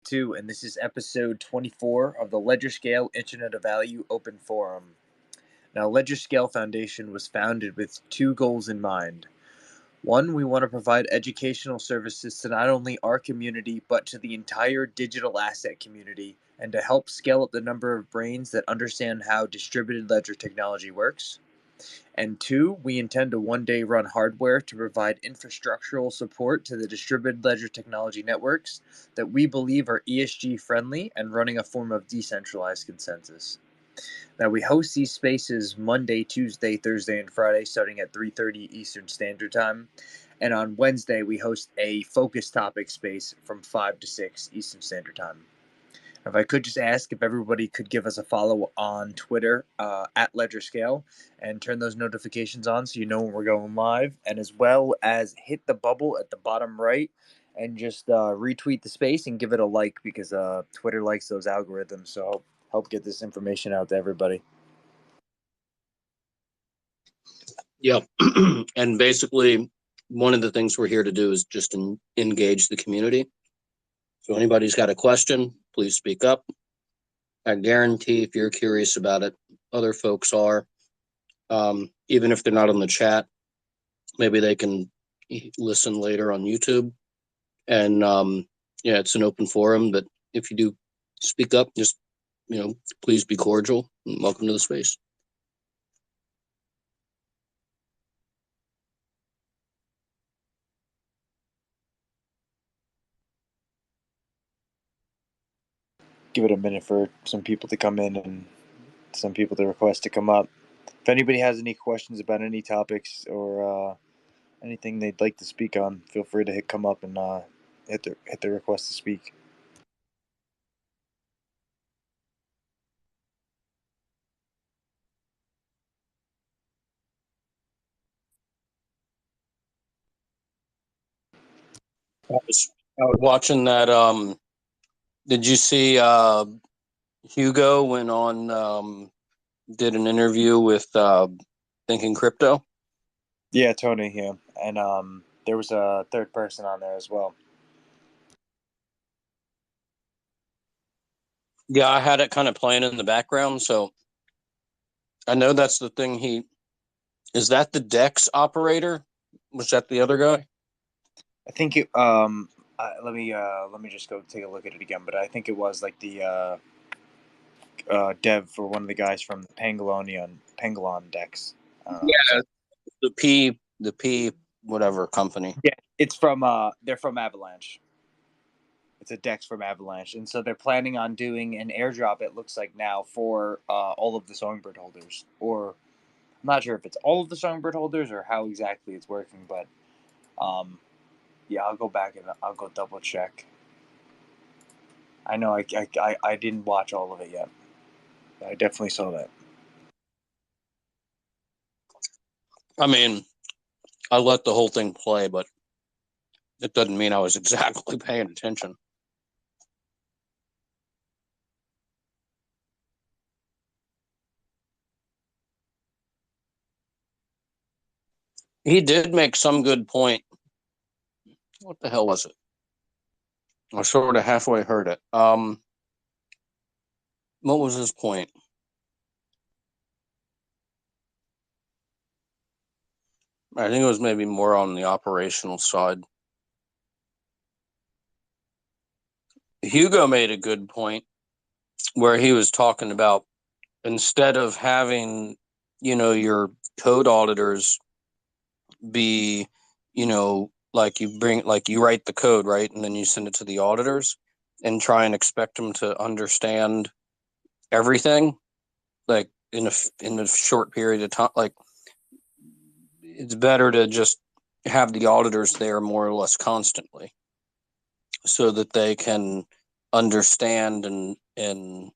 And this is episode 24 of the ledgerscale Internet of Value Open Forum. Now, ledgerscale Foundation was founded with two goals in mind. One, we want to provide educational services to not only our community, but to the entire digital asset community, and to help scale up the number of brains that understand how distributed ledger technology works. And two, we intend to one day run hardware to provide infrastructural support to the distributed ledger technology networks that we believe are ESG friendly and running a form of decentralized consensus. Now, we host these spaces Monday, Tuesday, Thursday, and Friday starting at 3:30 Eastern Standard Time. And on Wednesday, we host a focus topic space from 5 to 6 Eastern Standard Time. If I could just ask if everybody could give us a follow on Twitter at ledgerscale and turn those notifications on so you know when we're going live, and as well as hit the bubble at the bottom right and just retweet the space and give it a like, because Twitter likes those algorithms. So help get this information out to everybody. Yeah. And basically, one of the things we're here to do is just engage the community. So anybody's got a question, please speak up. I guarantee if you're curious about it, other folks are. Even if they're not on the chat, maybe they can listen later on YouTube. And yeah, it's an open forum, but if you do speak up, just, please be cordial and welcome to the space. Give it a minute for some people to come in and some people to request to come up. If anybody has any questions about any topics or anything they'd like to speak on, feel free to come up and hit the request to speak. I was watching that. Did you see Hugo went on, did an interview with Thinking Crypto? Yeah, Tony. Yeah, and there was a third person on there as well. Yeah, I had it kind of playing in the background, so I know that's the thing. Is that the Dex operator? Was that the other guy? I think it. Let me just go take a look at it again. But I think it was like the dev for one of the guys from the Pangolin Dex. Yeah, the P whatever company. Yeah, it's from they're from Avalanche. It's a Dex from Avalanche, and so they're planning on doing an airdrop. It looks like now for all of the Songbird holders, or I'm not sure if it's all of the Songbird holders or how exactly it's working, but yeah, I'll go back and I'll go double check. I know I didn't watch all of it yet. I definitely saw that. I mean, I let the whole thing play, but it doesn't mean I was exactly paying attention. He did make some good point. What the hell was it? I sort of halfway heard it. What was his point? I think it was maybe more on the operational side. Hugo made a good point where he was talking about, instead of having, your code auditors be, like you write the code, right? And then you send it to the auditors and try and expect them to understand everything, like in a short period of time. Like, it's better to just have the auditors there more or less constantly so that they can understand and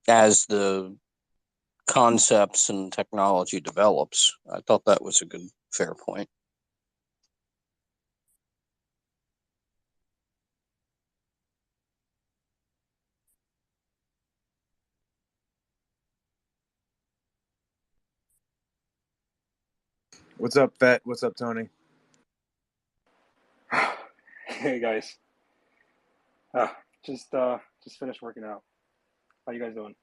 as the concepts and technology develops. I thought that was a good, fair point. What's up, Vet? What's up, Tony? Hey guys, just finished working out. How you guys doing?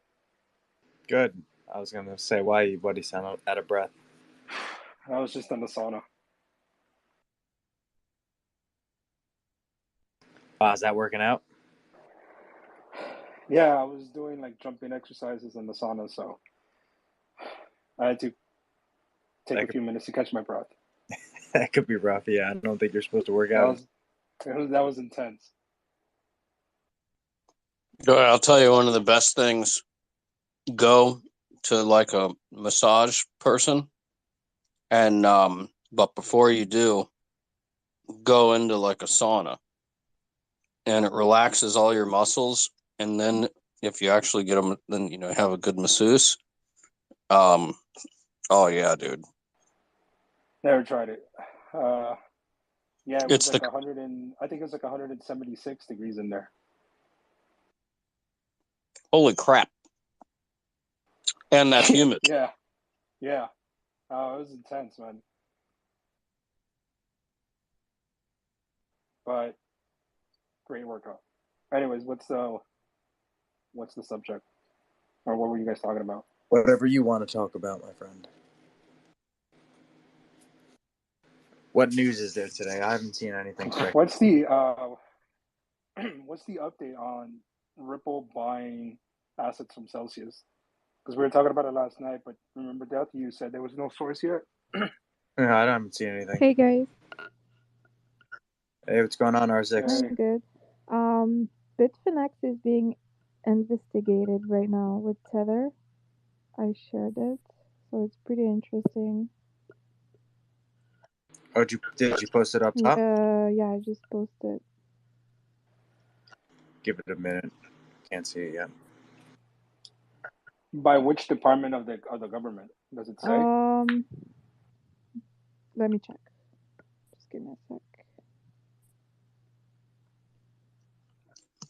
Good. I was gonna say, why do you sound out of breath? I was just in the sauna. Is that working out? Yeah, I was doing like jumping exercises in the sauna, so I had to take a few minutes to catch my breath. That could be rough. Yeah, I don't think you're supposed to work That out. was intense. I'll tell you one of the best things. Go to like a massage person, and but before you do, go into like a sauna, and it relaxes all your muscles. And then if you actually get them, then have a good masseuse. Oh yeah, dude. Never tried it. Yeah, it was It's like 100 and I think it was like 176 degrees in there. Holy crap. And that's humid. Yeah. It was intense, man. But great workout. Anyways, what's the subject? Or what were you guys talking about? Whatever you want to talk about, my friend. What news is there today? I haven't seen anything spectacular. What's the update on Ripple buying assets from Celsius? Because we were talking about it last night, but remember, Death, you said there was no source yet? No, I haven't seen anything. Hey guys. Hey, what's going on, R6? I'm good. Bitfinex is being investigated right now with Tether. I shared it, so it's pretty interesting. Oh, did you post it up top? Yeah, I just posted. Give it a minute. Can't see it yet. By which department of the government does it say? Let me check. Just give me a sec.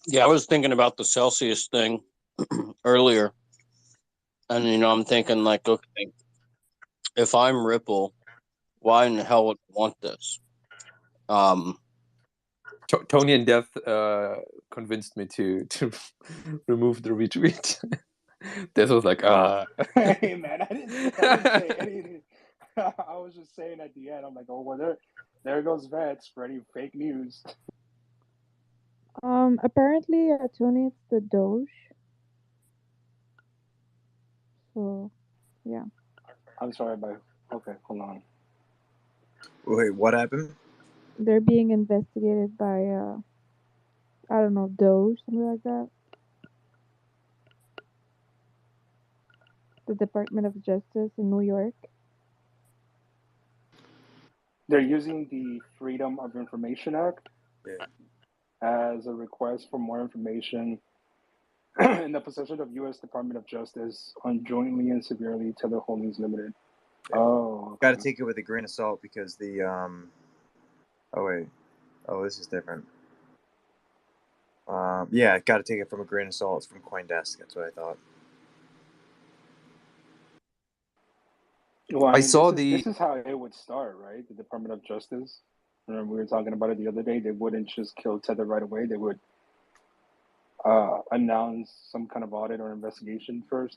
Yeah, I was thinking about the Celsius thing earlier. And, I'm thinking like, okay, if I'm Ripple, why in the hell would I want this? Tony and Death convinced me to remove the retweet. Death was like, Hey, man, I didn't say anything. I was just saying at the end, I'm like, oh, well, there goes Vet spreading fake news. Apparently, Tony, it's the Doge. So, yeah. I'm sorry, but okay, hold on. Wait, what happened? They're being investigated by, I don't know, Doge, something like that. The Department of Justice in New York. They're using the Freedom of Information Act as a request for more information in the possession of U.S. Department of Justice on jointly and severely Tether Holdings Limited. Yeah. Oh, okay. Got to take it with a grain of salt because the this is different. Yeah, got to take it from a grain of salt. It's from CoinDesk. That's what I thought. Well, I saw this is how it would start, right? The Department of Justice. Remember, we were talking about it the other day. They wouldn't just kill Tether right away. They would announce some kind of audit or investigation first.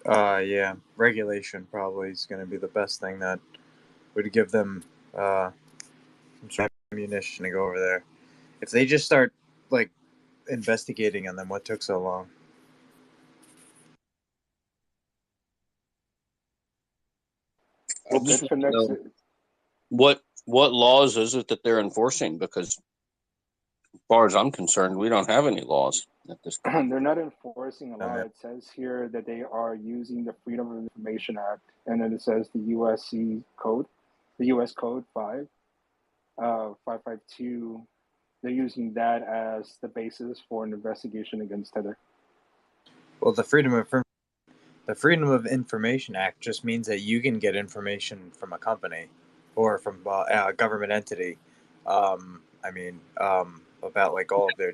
Yeah, regulation probably is going to be the best thing that would give them some sort of ammunition to go over there. If they just start like investigating on them, what took so long? Well, just what laws is it that they're enforcing? Because as far as I'm concerned, we don't have any laws at this point. They're not enforcing a law. It says here that they are using the Freedom of Information Act, and then it says the USC code. the U.S. Code 552. They're using that as the basis for an investigation against Tether. Well, the Freedom of Information Act just means that you can get information from a company or from a government entity. About like all of their.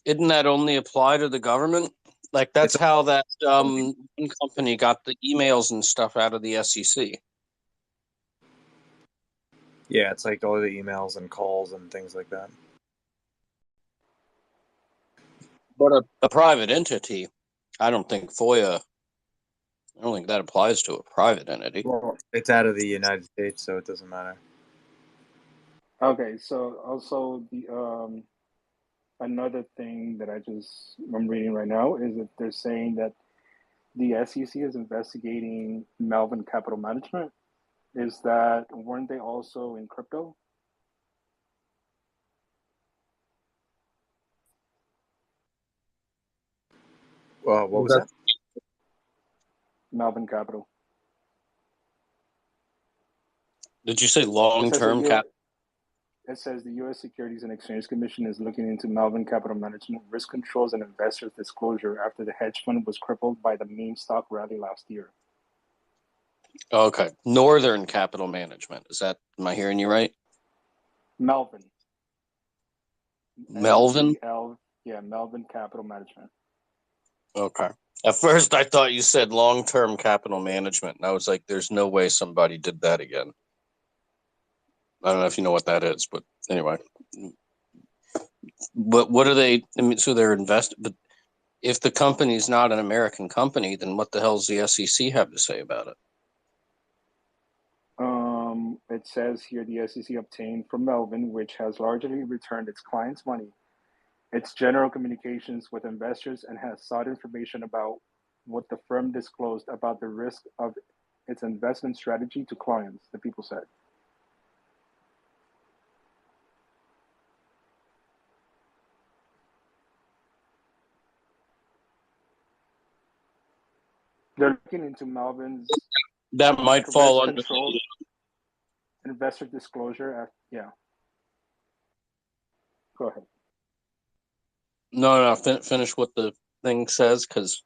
Isn't that only apply to the government? Like that's It's how that one company got the emails and stuff out of the SEC. Yeah, it's like all the emails and calls and things like that. But a private entity, I don't think FOIA. I don't think that applies to a private entity. Well, it's out of the United States, so it doesn't matter. Okay, so also the another thing that I'm reading right now is that they're saying that the SEC is investigating Melvin Capital Management. Weren't they also in crypto? Well, what was that? Melvin Capital. Did you say long-term cap? It says the U.S. Securities and Exchange Commission is looking into Melvin Capital Management risk controls and investors' disclosure after the hedge fund was crippled by the meme stock rally last year. Okay, Northern Capital Management. Am I hearing you right? Melvin. Melvin? Yeah, Melvin Capital Management. Okay. At first, I thought you said long-term capital management, and I was like, "There's no way somebody did that again." I don't know if you know what that is, but anyway. But what are they? I mean, so they're But if the company's not an American company, then what the hell does the SEC have to say about it? It says here the SEC obtained from Melvin, which has largely returned its clients' money, its general communications with investors, and has sought information about what the firm disclosed about the risk of its investment strategy to clients, the people said. They're looking into Melvin's That might fall under controlled investor disclosure. Yeah. Go ahead. No. Finish what the thing says, because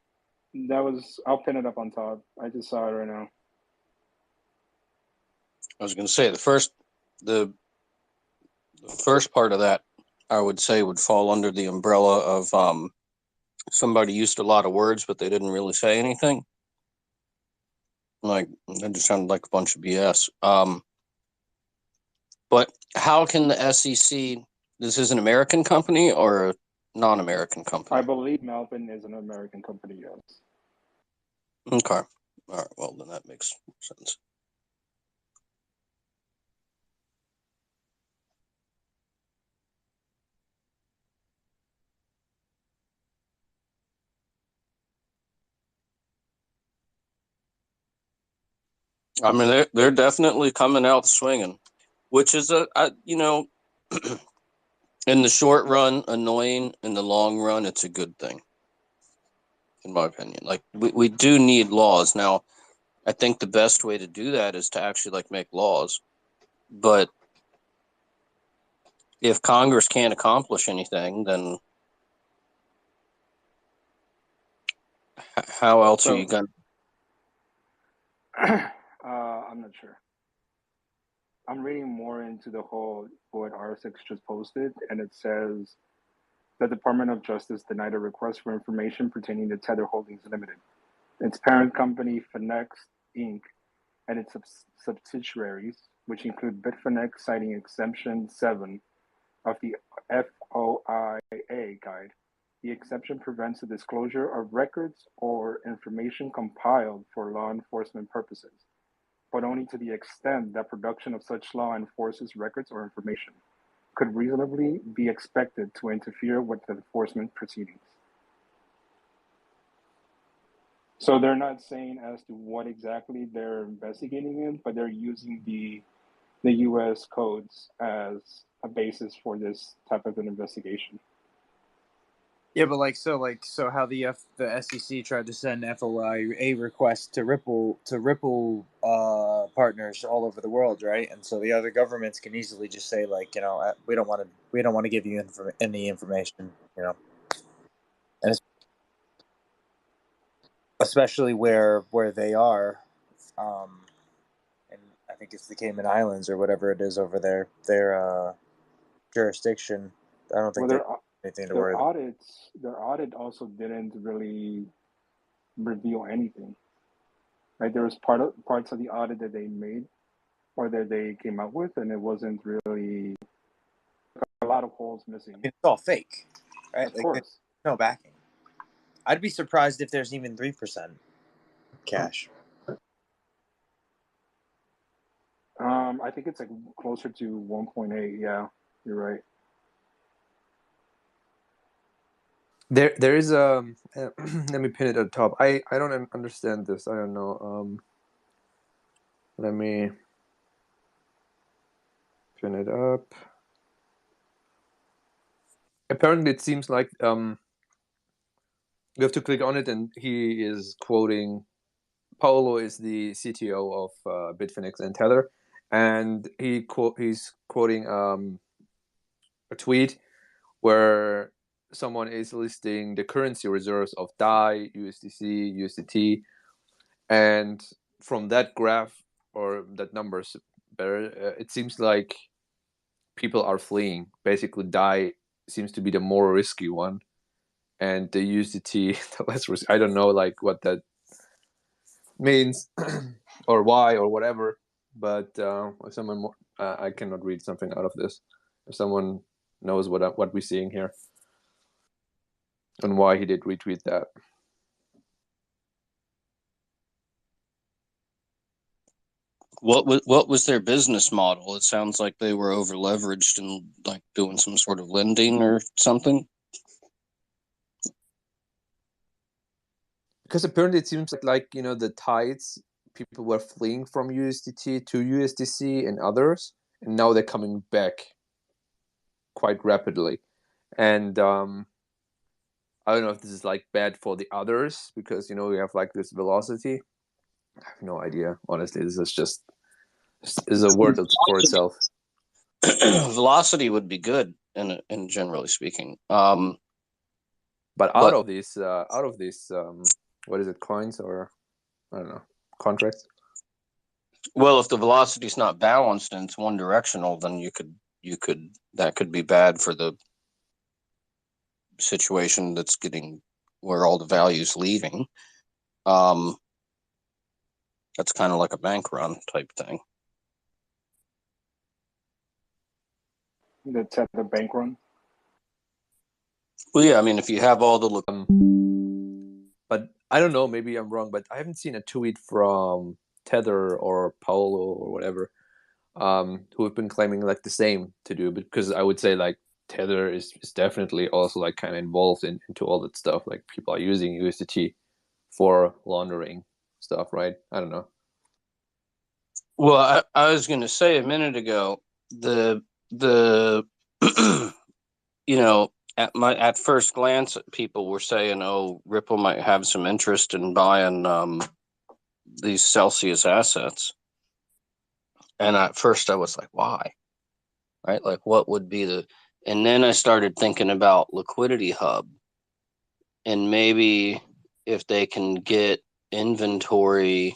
I'll pin it up on top. I just saw it right now. I was going to say the first part of that, I would say, would fall under the umbrella of somebody used a lot of words, but they didn't really say anything. Like, that just sounded like a bunch of BS. But how can the SEC? This is an American company or a non-American company? I believe Melvin is an American company, yes. Okay. All right. Well, then that makes sense. I mean, they're definitely coming out swinging, which is in the short run, annoying. In the long run, it's a good thing, in my opinion. Like we do need laws now. I think the best way to do that is to actually make laws. But if Congress can't accomplish anything, then how else are you going to? I'm not sure. I'm reading more into the whole what R6 just posted, and it says the Department of Justice denied a request for information pertaining to Tether Holdings Limited, its parent company Finex Inc., and its subsidiaries, which include Bitfinex, citing exemption 7 of the FOIA guide. The exception prevents the disclosure of records or information compiled for law enforcement purposes, but only to the extent that production of such law enforces records or information could reasonably be expected to interfere with the enforcement proceedings. So they're not saying as to what exactly they're investigating in, but they're using the U.S. codes as a basis for this type of an investigation. Yeah, but so how the SEC tried to send FOIA requests to Ripple partners all over the world, right? And so the other governments can easily just say like, we don't want to give you any information, and especially where they are, um, and I think it's the Cayman Islands or whatever it is over there, their jurisdiction. I don't Well, think they have anything to worry about. their audit also didn't really reveal anything. Right, there was parts of the audit that they made or that they came up with, and it wasn't really a lot of holes missing. It's all fake, right? Of Like there's course. no backing. I'd be surprised if there's even 3% cash. I think it's like closer to 1.8. Yeah, you're right. There is a let me pin it at the top. I don't understand this. I don't know. Let me pin it up. Apparently, it seems like you have to click on it, and he is quoting. Paolo is the CTO of Bitfinex and Tether, and he's quoting a tweet where someone is listing the currency reserves of DAI, USDC, USDT, and from that graph or that numbers better, it seems like people are fleeing. Basically, DAI seems to be the more risky one, and the USDT the less risky. I don't know like what that means or why or whatever. But if someone I cannot read something out of this. If someone knows what we're seeing here and why he did retweet that. What was their business model? It sounds like they were over leveraged and like doing some sort of lending or something. Because apparently it seems like the tides, people were fleeing from USDT to USDC and others, and now they're coming back quite rapidly. And I don't know if this is like bad for the others because we have like this velocity. I have no idea. Honestly, this is a word for itself. Velocity would be good in generally speaking. But out of these, what is it, coins or I don't know, contracts? Well, if the velocity is not balanced and it's one directional, then you could that could be bad for the situation that's getting where all the value's leaving. That's kind of like a bank run type thing. That's at the bank run. Well, yeah, I mean, if you have all the but I don't know, maybe I'm wrong, but I haven't seen a tweet from Tether or Paolo or whatever, who have been claiming like the same to do, because I would say like Tether is definitely also like kind of involved into all that stuff. Like people are using USDT for laundering stuff, right? I don't know. Well, I was going to say a minute ago, the at first glance, people were saying, "Oh, Ripple might have some interest in buying these Celsius assets," and at first I was like, "Why?" Right? Like, what would be the? And then I started thinking about Liquidity Hub, and maybe if they can get inventory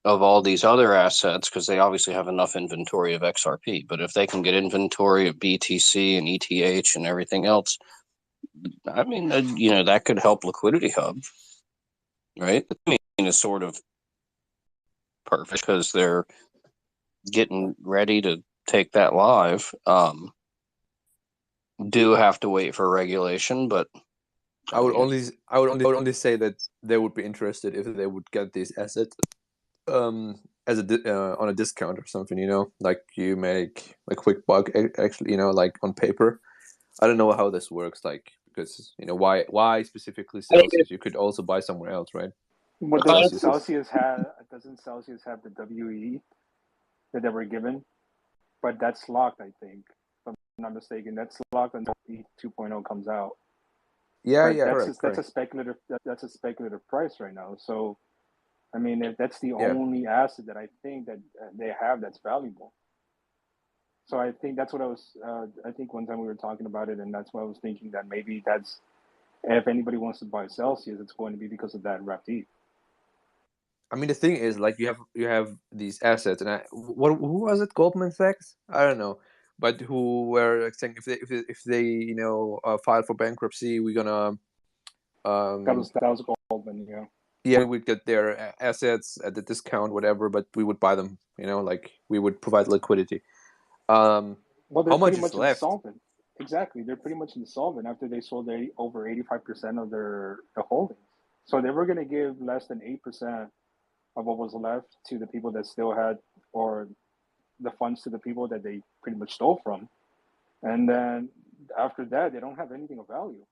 of all these other assets, because they obviously have enough inventory of XRP, but if they can get inventory of BTC and ETH and everything else, I mean, that could help Liquidity Hub, right? I mean, it's sort of perfect because they're getting ready to take that live. Do have to wait for regulation, but I would only say that they would be interested if they would get these assets as on a discount or something, like you make a quick buck actually, like on paper. I don't know how this works, like, because why specifically Celsius? You could also buy somewhere else, right? What But Celsius is doesn't Celsius have the WE that they were given? But that's locked, I think. If I'm not mistaken, that's locked until E 2.0 comes out. Yeah, but yeah, correct, that's a correct. speculative price right now. So I mean, if that's the Yeah. only asset that I think that they have that's valuable. So I think that's what I was. I think one time we were talking about it, and that's why I was thinking that maybe that's if anybody wants to buy Celsius, it's going to be because of that wrapped E. I mean, the thing is, like, you have these assets, and who was it? Goldman Sachs? I don't know, but who were like, saying if they file for bankruptcy, we're gonna That was Goldman, yeah. yeah, we would get their assets at the discount, whatever, but we would buy them. Like we would provide liquidity. Um, Well, they're how much pretty is much left? insolvent. Exactly, they're pretty much insolvent after they sold over 85% of the holdings. So they were going to give less than 8% of what was left to the people that still had, or the funds to the people that they pretty much stole from. And then after that, they don't have anything of value.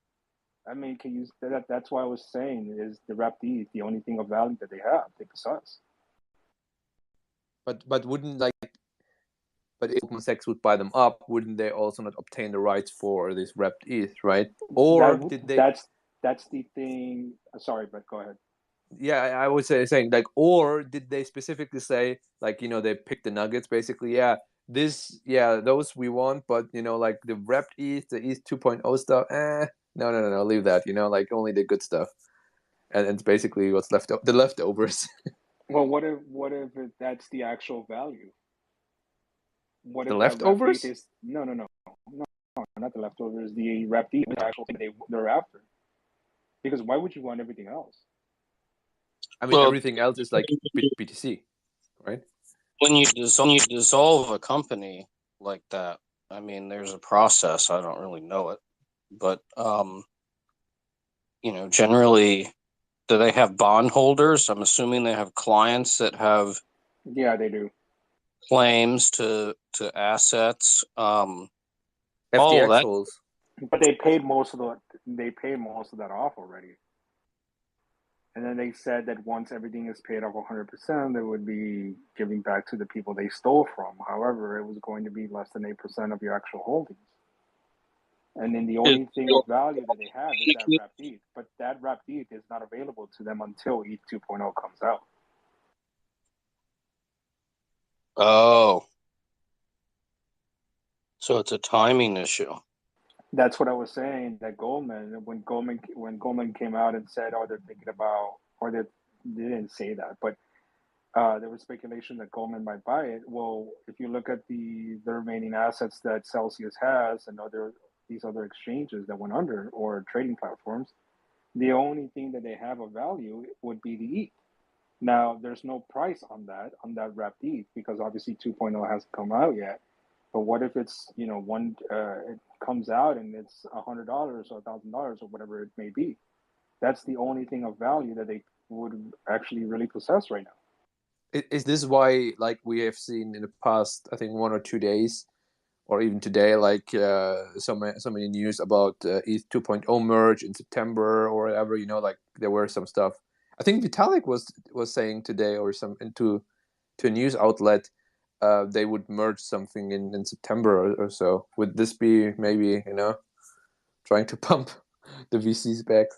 I mean, can you that's why I was saying is the Rap D the only thing of value that they possess. But wouldn't like but if Goldman Sachs would buy them up, wouldn't they also not obtain the rights for this wrapped ETH, right? Or That did they? that's the thing. Sorry, but go ahead. Yeah, I was saying like, or did they specifically say like they picked the nuggets basically? Yeah, those we want, but like the wrapped ETH, the ETH 2.0 stuff, no, leave that. Like only the good stuff, and it's basically what's left, the leftovers. Well, what if that's the actual value? What The if that Rap D leftovers? is no, not the leftovers. The Rap D is the actual thing they're after. Because why would you want everything else? I mean, Well, everything else is like BTC, right? when you dissolve a company like that, I mean, there's a process. I don't really know it, but generally, do they have bondholders? I'm assuming they have clients that have Yeah, they do. claims to assets. All of FTX that. holes. But they paid most of that off already. And then they said that once everything is paid off 100%, they would be giving back to the people they stole from. However, it was going to be less than 8% of your actual holdings. And then the Is only thing of value that they have is that wrapped ETH. But that wrapped ETH is not available to them until ETH 2.0 comes out. Oh, so it's a timing issue. That's what I was saying. That when Goldman came out and said, "Oh, they're thinking about," or they didn't say that, but there was speculation that Goldman might buy it. Well, if you look at the remaining assets that Celsius has and these other exchanges that went under or trading platforms, the only thing that they have of value would be the ETH. Now, there's no price on that wrapped ETH because obviously 2.0 hasn't come out yet. But what if it's it comes out and it's $100 or $1,000 or whatever it may be? That's the only thing of value that they would actually really possess right now. Is this why, like, we have seen in the past, I think 1 or 2 days, or even today, like so many news about ETH 2.0 merge in September or whatever? Like there were some stuff. I think Vitalik was saying today or some to a news outlet they would merge something in September or so. Would this be maybe trying to pump the VCs back?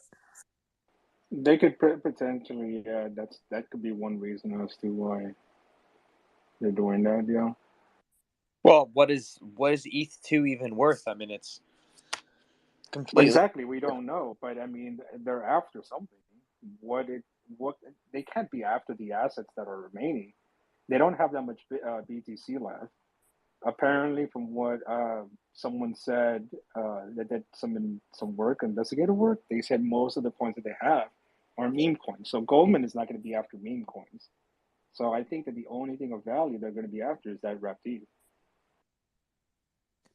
They could potentially, yeah, that could be one reason as to why they're doing that. Yeah, Well, what is ETH 2 even worth? I mean, it's completely. exactly. We don't know, but I mean, they're after something. What it what they can't be after the assets that are remaining. They don't have that much BTC left. Apparently, from what someone said, that did some work, investigative work, they said most of the coins that they have are meme coins. So Goldman is not going to be after meme coins. So I think that the only thing of value they're going to be after is that wrapped ETH.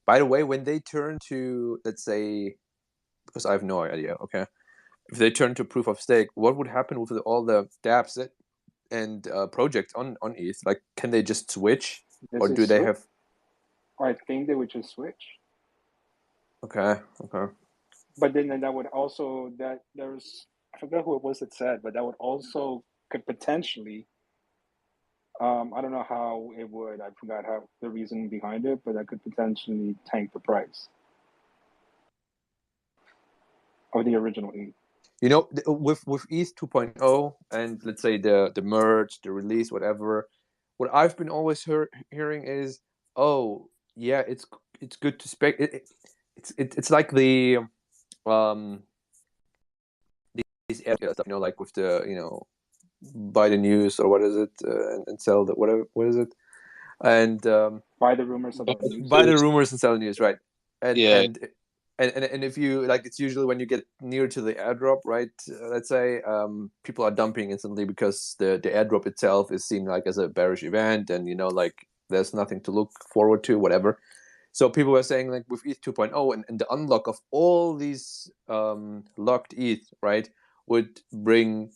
By the way, when they turn to, let's say, because I have no idea, okay, if they turn to proof of stake, what would happen with all the dApps and projects on ETH? Like, can they just switch, This or is do they switch. have? I think they would just switch. Okay. But then that would also that there's I forgot who it was that said, but that would also could potentially I don't know how it would. I forgot how the reason behind it, but that could potentially tank the price. Or the original ETH? You know, with ETH 2.0 and let's say the merge, the release, whatever, what I've been always hearing is, oh yeah, it's good to spec. It's like the these stuff, you know, like with the, you know, buy the news or what is it, and sell the whatever, what is it, and Buy the rumors of the news. buy the rumors and sell the news, right? And Yeah. and if you like, it's usually when you get near to the airdrop, right? Let's say people are dumping instantly because the airdrop itself is seen like as a bearish event, and you know, like there's nothing to look forward to, whatever. So people were saying like with ETH 2.0 and the unlock of all these locked ETH, right, would bring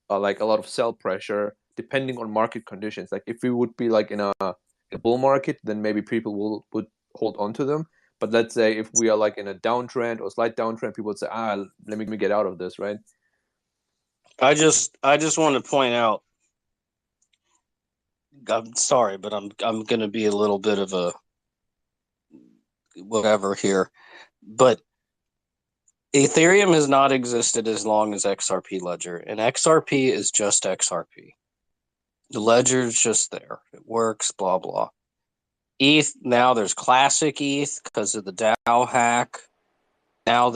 like a lot of sell pressure depending on market conditions. Like if we would be like in a bull market, then maybe people would hold on to them. But let's say if we are like in a downtrend or slight downtrend, people would say, let me get out of this, right? I just want to point out, I'm sorry, but I'm going to be a little bit of a whatever here, but Ethereum has not existed as long as XRP Ledger, and XRP is just XRP. The ledger is just there. It works, blah, blah. ETH, now there's classic ETH because of the DAO hack. Now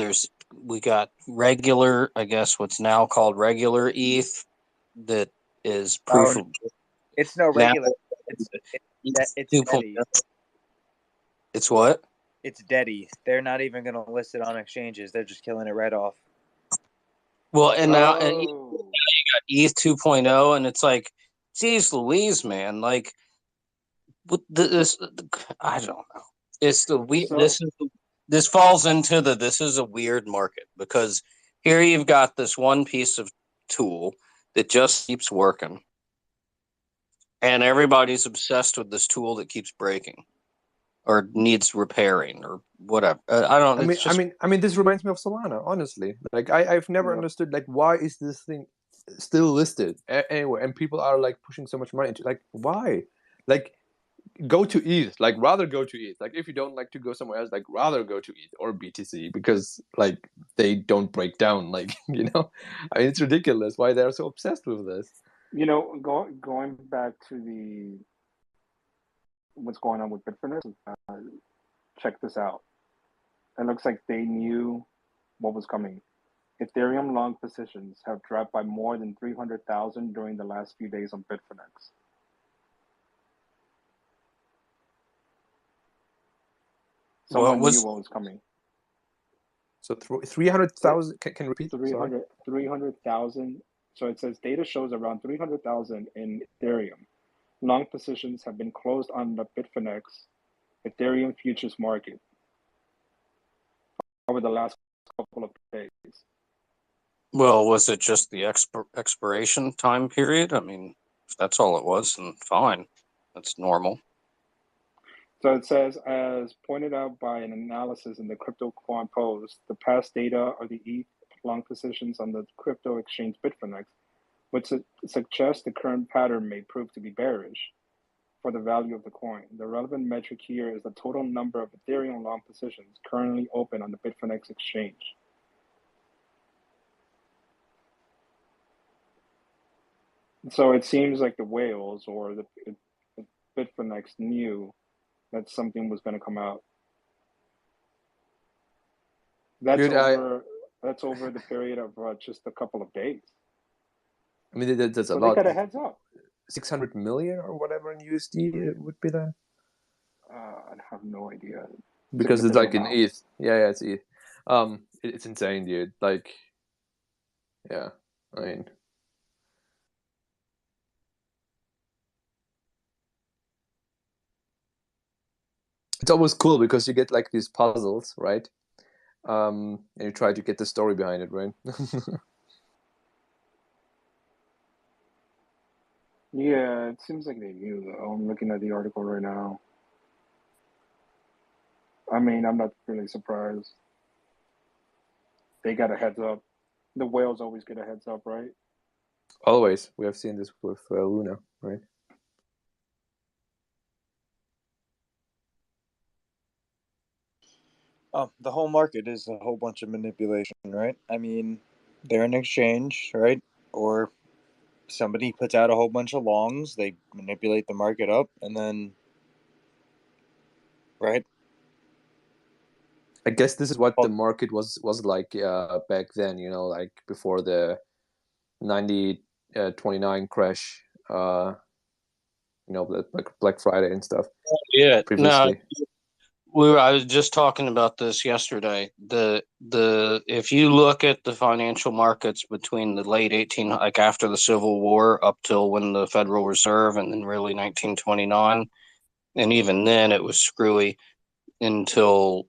we got regular, I guess what's now called regular ETH that is proof of. It's no Now, regular. It's dead 2.0. ETH. It's what? It's dead ETH. They're not even going to list it on exchanges. They're just killing it right off. Well, and now and Oh. you got ETH 2.0, and it's like, geez Louise, man, like, what this? I don't know. It's the we. So, This falls into this is a weird market because here you've got this one piece of tool that just keeps working, and everybody's obsessed with this tool that keeps breaking or needs repairing or whatever. I don't. It's just, I mean, this reminds me of Solana, honestly. Like, I've never yeah. understood, like, why is this thing still listed anywhere, and people are like pushing so much money into, like, why? Like, go to ETH, like, rather go to ETH. Like, if you don't like to go somewhere else, like, rather go to ETH or BTC because, like, they don't break down. Like, you know, I mean, it's ridiculous why they're so obsessed with this. You know, going back to what's going on with Bitfinex, check this out. It looks like they knew what was coming. Ethereum long positions have dropped by more than 300,000 during the last few days on Bitfinex. Someone knew what was coming. So 300,000, can you repeat? 300,000. So it says data shows around 300,000 in Ethereum. Long positions have been closed on the Bitfinex Ethereum futures market over the last couple of days. well, was it just the expiration time period? I mean, if that's all it was, then fine, that's normal. So it says, as pointed out by an analysis in the Crypto Quant post, the past data are the ETH long positions on the crypto exchange Bitfinex, which suggests the current pattern may prove to be bearish for the value of the coin. The relevant metric here is the total number of Ethereum long positions currently open on the Bitfinex exchange. So it seems like the whales or the Bitfinex knew that something was going to come out. That's Dude, that's over the period of just a couple of days. I mean, that's a So lot. they got a heads up. 600 million or whatever in USD it would be then. I have no idea. Because it's like in ETH. Yeah, it's ETH. It's insane, dude. Like, yeah, I mean, it's always cool because you get like these puzzles, right? And you try to get the story behind it, right? Yeah, it seems like they knew though. I'm looking at the article right now. I mean, I'm not really surprised. They got a heads up. The whales always get a heads up, right? Always. We have seen this with Luna, right? The whole market is a whole bunch of manipulation, right? I mean, they're an exchange, right? Or somebody puts out a whole bunch of longs, they manipulate the market up, and then, right? I guess this is what the Well, market was like back then, you know, like before the 29 crash, you know, like Black Friday and stuff Yeah, no, previously. I was just talking about this yesterday. The if you look at the financial markets between the late 18, like after the Civil War up till when the Federal Reserve, and then really 1929, and even then it was screwy until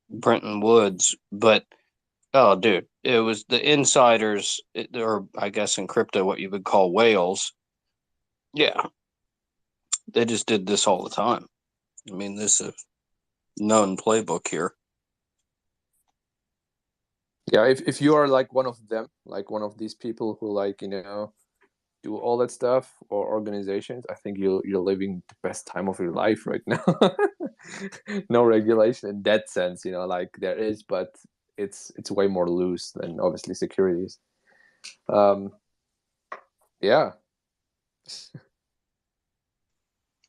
Bretton Woods. But oh, dude, it was the insiders, or I guess in crypto, what you would call whales. Yeah, they just did this all the time. I mean, this is a known playbook here. Yeah, if you are like one of them, like one of these people who like, you know, do all that stuff, or organizations, I think you're living the best time of your life right now. No regulation in that sense, you know, like there is, but it's way more loose than obviously securities. Um, yeah.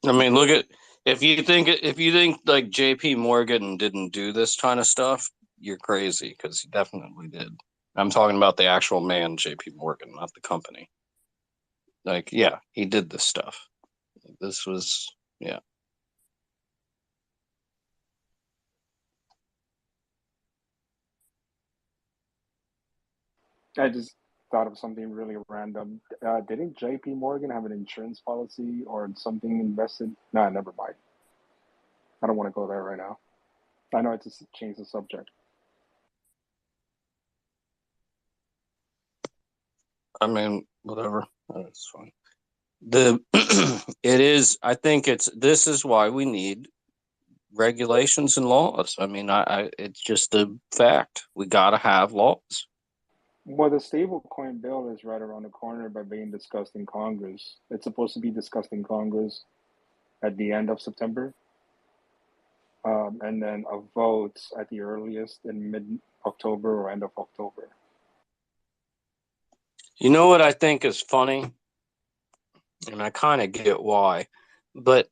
I mean, look at if you think like J.P. Morgan didn't do this kind of stuff, you're crazy because he definitely did. I'm talking about the actual man, J.P. Morgan, not the company. Like, yeah, he did this stuff. This was, yeah. I just thought of something really random. Didn't J.P. Morgan have an insurance policy or something invested? No, never mind. I don't want to go there right now. I know it's just change the subject. I mean, whatever. That's fine. The it is. I think this is why we need regulations and laws. I mean, it's just a fact. We got to have laws. Well, the stablecoin bill is right around the corner by being discussed in Congress. It's supposed to be discussed in Congress at the end of September, and then a vote at the earliest in mid-October or end of October. You know what I think is funny, and I kind of get why, but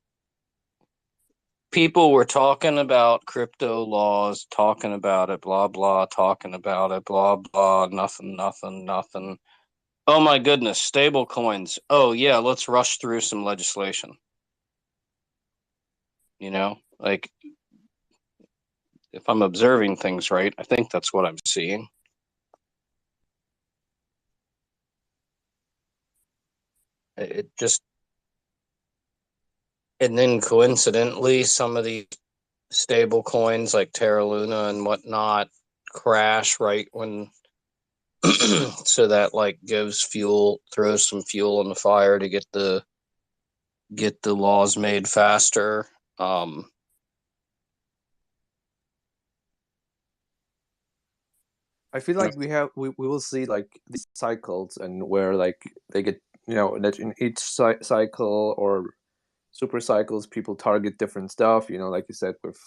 people were talking about crypto laws, talking about it, blah blah, talking about it, blah blah, nothing, nothing, nothing. Oh my goodness, stable coins. Oh yeah, let's rush through some legislation. You know, like if I'm observing things right, I think that's what I'm seeing. It just, and then coincidentally, some of these stable coins like Terra Luna and whatnot crash right when, so that like throws some fuel in the fire to get the laws made faster. I feel like we will see like these cycles, and where like they get, you know, that in each cycle or super cycles, people target different stuff, you know, like you said with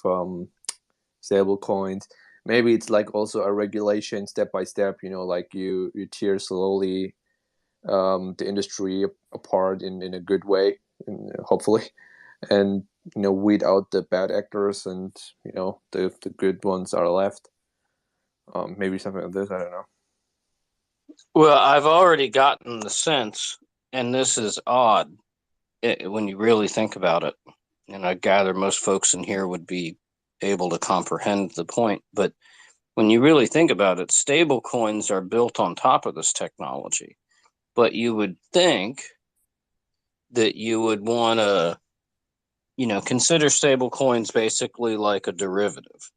stable coins. Maybe it's like also a regulation step by step, you know, like you tear slowly the industry apart in a good way, hopefully, and you know, weed out the bad actors, and you know, the good ones are left. Maybe something like this, I don't know. Well, I've already gotten the sense, and this is odd when you really think about it, and I gather most folks in here would be able to comprehend the point, but when you really think about it, stable coins are built on top of this technology. But you would think that you would want to, you know, consider stable coins basically like a derivative,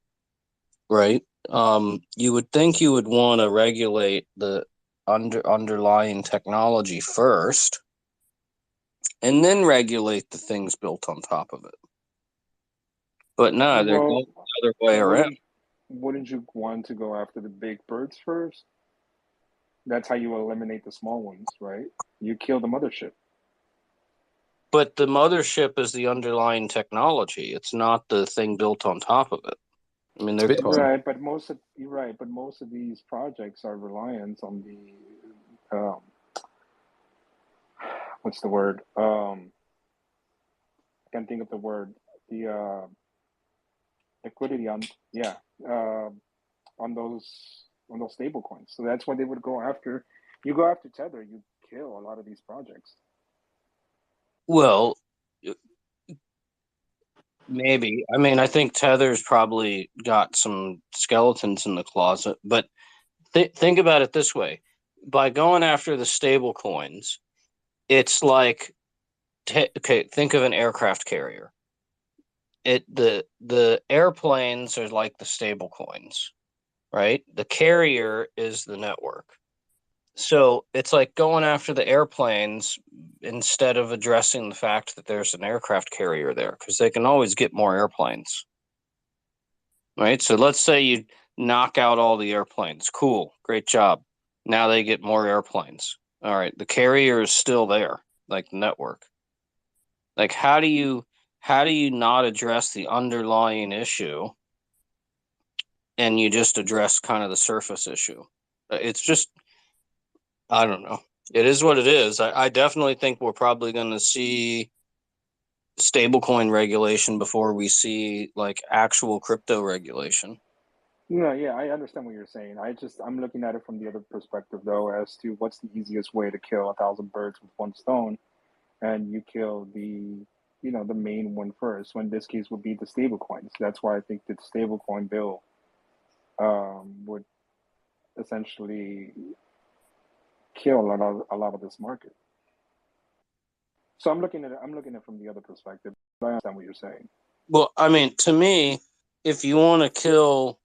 right? You would think you would want to regulate the underlying technology first, and then regulate the things built on top of it. But no, they're going Well, the other way around. wouldn't you want to go after the big birds first? That's how you eliminate the small ones, right? You kill the mothership. But the mothership is the underlying technology. It's not the thing built on top of it. I mean, It's they're going. Bitcoin. Right, but you're right, but most of these projects are reliant on the what's the word? I can't think of the word. The liquidity on yeah uh, on those stable coins. So that's why they would go after. You go after Tether, you kill a lot of these projects. Well, maybe. I mean, I think Tether's probably got some skeletons in the closet, but think about it this way: by going after the stable coins, it's like okay, think of an aircraft carrier. The airplanes are like the stable coins, right? The carrier is the network. So it's like going after the airplanes instead of addressing the fact that there's an aircraft carrier there, because they can always get more airplanes, right? So let's say you knock out all the airplanes. Cool, great job. Now they get more airplanes. All right, the carrier is still there, like the network. Like how do you not address the underlying issue and you just address kind of the surface issue? It's just, I don't know. It is what it is. I definitely think we're probably going to see stablecoin regulation before we see like actual crypto regulation. No, yeah, I understand what you're saying. I'm looking at it from the other perspective though, as to what's the easiest way to kill 1,000 birds with one stone, and you kill the main one first. When this case would be the stable coins. That's why I think the stablecoin bill would essentially kill a lot of this market. So I'm looking at it from the other perspective. I understand what you're saying. Well, I mean, to me, if you want to kill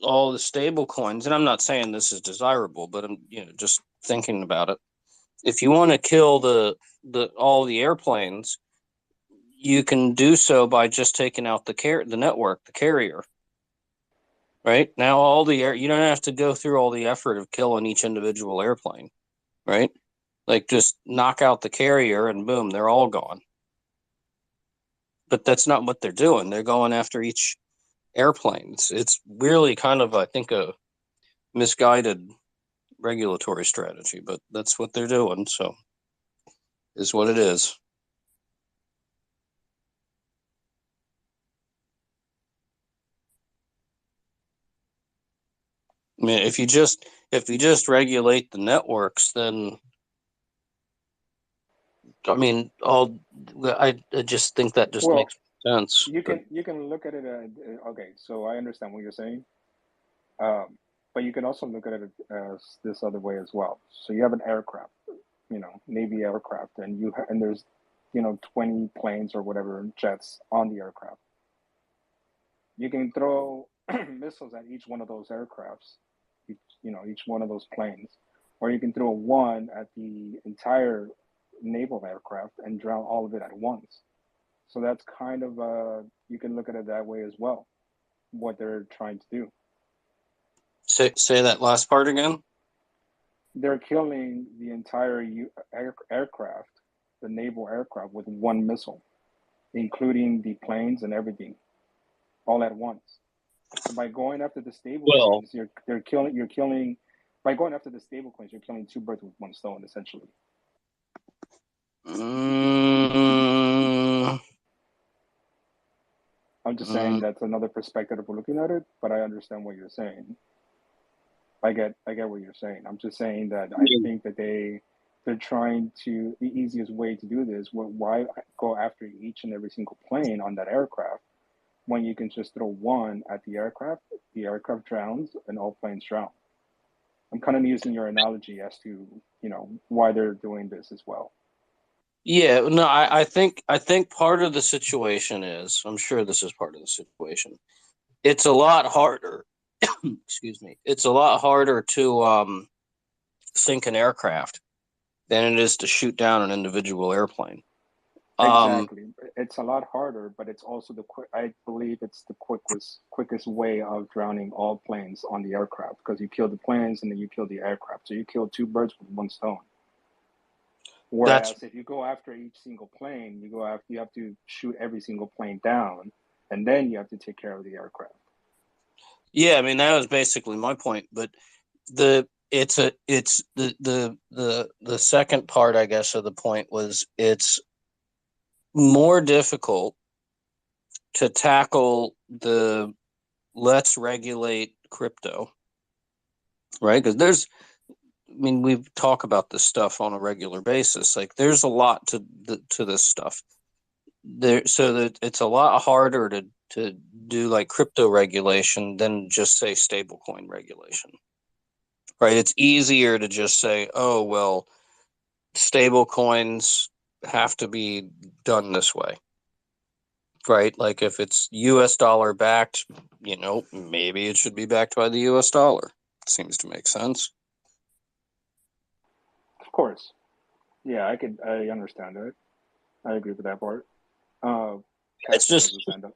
all the stable coins, and I'm not saying this is desirable, but I'm just thinking about it. If you want to kill the all the airplanes, you can do so by just taking out the network, the carrier. Right now, all the air you don't have to go through all the effort of killing each individual airplane. Right, like just knock out the carrier and boom, they're all gone. But that's not what they're doing. They're going after each airplane. It's really kind of, I think, a misguided regulatory strategy, but that's what they're doing. So, is what it is. I mean, if you just regulate the networks, then I mean, I just think that just Well, makes sense. But you can look at it. Okay, so I understand what you're saying. But you can also look at it as this other way as well. So you have an aircraft, Navy aircraft, and there's 20 planes or whatever jets on the aircraft. You can throw missiles at each one of those aircrafts, each one of those planes, or you can throw one at the entire naval aircraft and drown all of it at once. So that's kind of you can look at it that way as well. What they're trying to do. say that last part again. They're killing the entire aircraft, the naval aircraft, with one missile, including the planes and everything, all at once. So by going after the stable Well, coins, you're killing. By going after the stable coins, you're killing two birds with one stone, essentially. mm, I'm just saying mm, that's another perspective of looking at it, but I understand what you're saying. I get what you're saying. I'm just saying that I think that they're trying to the easiest way to do this. Why go after each and every single plane on that aircraft when you can just throw one at the aircraft drowns, and all planes drown. I'm kind of using your analogy as to why they're doing this as well. yeah, no, I think part of the situation is, I'm sure this is part of the situation. It's a lot harder. Excuse me. It's a lot harder to sink an aircraft than it is to shoot down an individual airplane. Exactly. It's a lot harder, but it's also I believe it's the quickest way of drowning all planes on the aircraft, because you kill the planes and then you kill the aircraft. So you kill two birds with one stone. That's Whereas if you go after each single plane, you have to shoot every single plane down, and then you have to take care of the aircraft. Yeah, I mean that was basically my point, but the second part, I guess, of the point was it's more difficult to tackle the let's regulate crypto, right? Because we talk about this stuff on a regular basis. Like, there's a lot to this stuff there, so that it's a lot harder to do like crypto regulation than just say stablecoin regulation, right? It's easier to just say, oh well, stable coins have to be done this way, right? Like if it's US dollar backed, maybe it should be backed by the US dollar. Seems to make sense. Of course. Yeah, I understand it. I agree with that part. It's Casper has just, his hand up.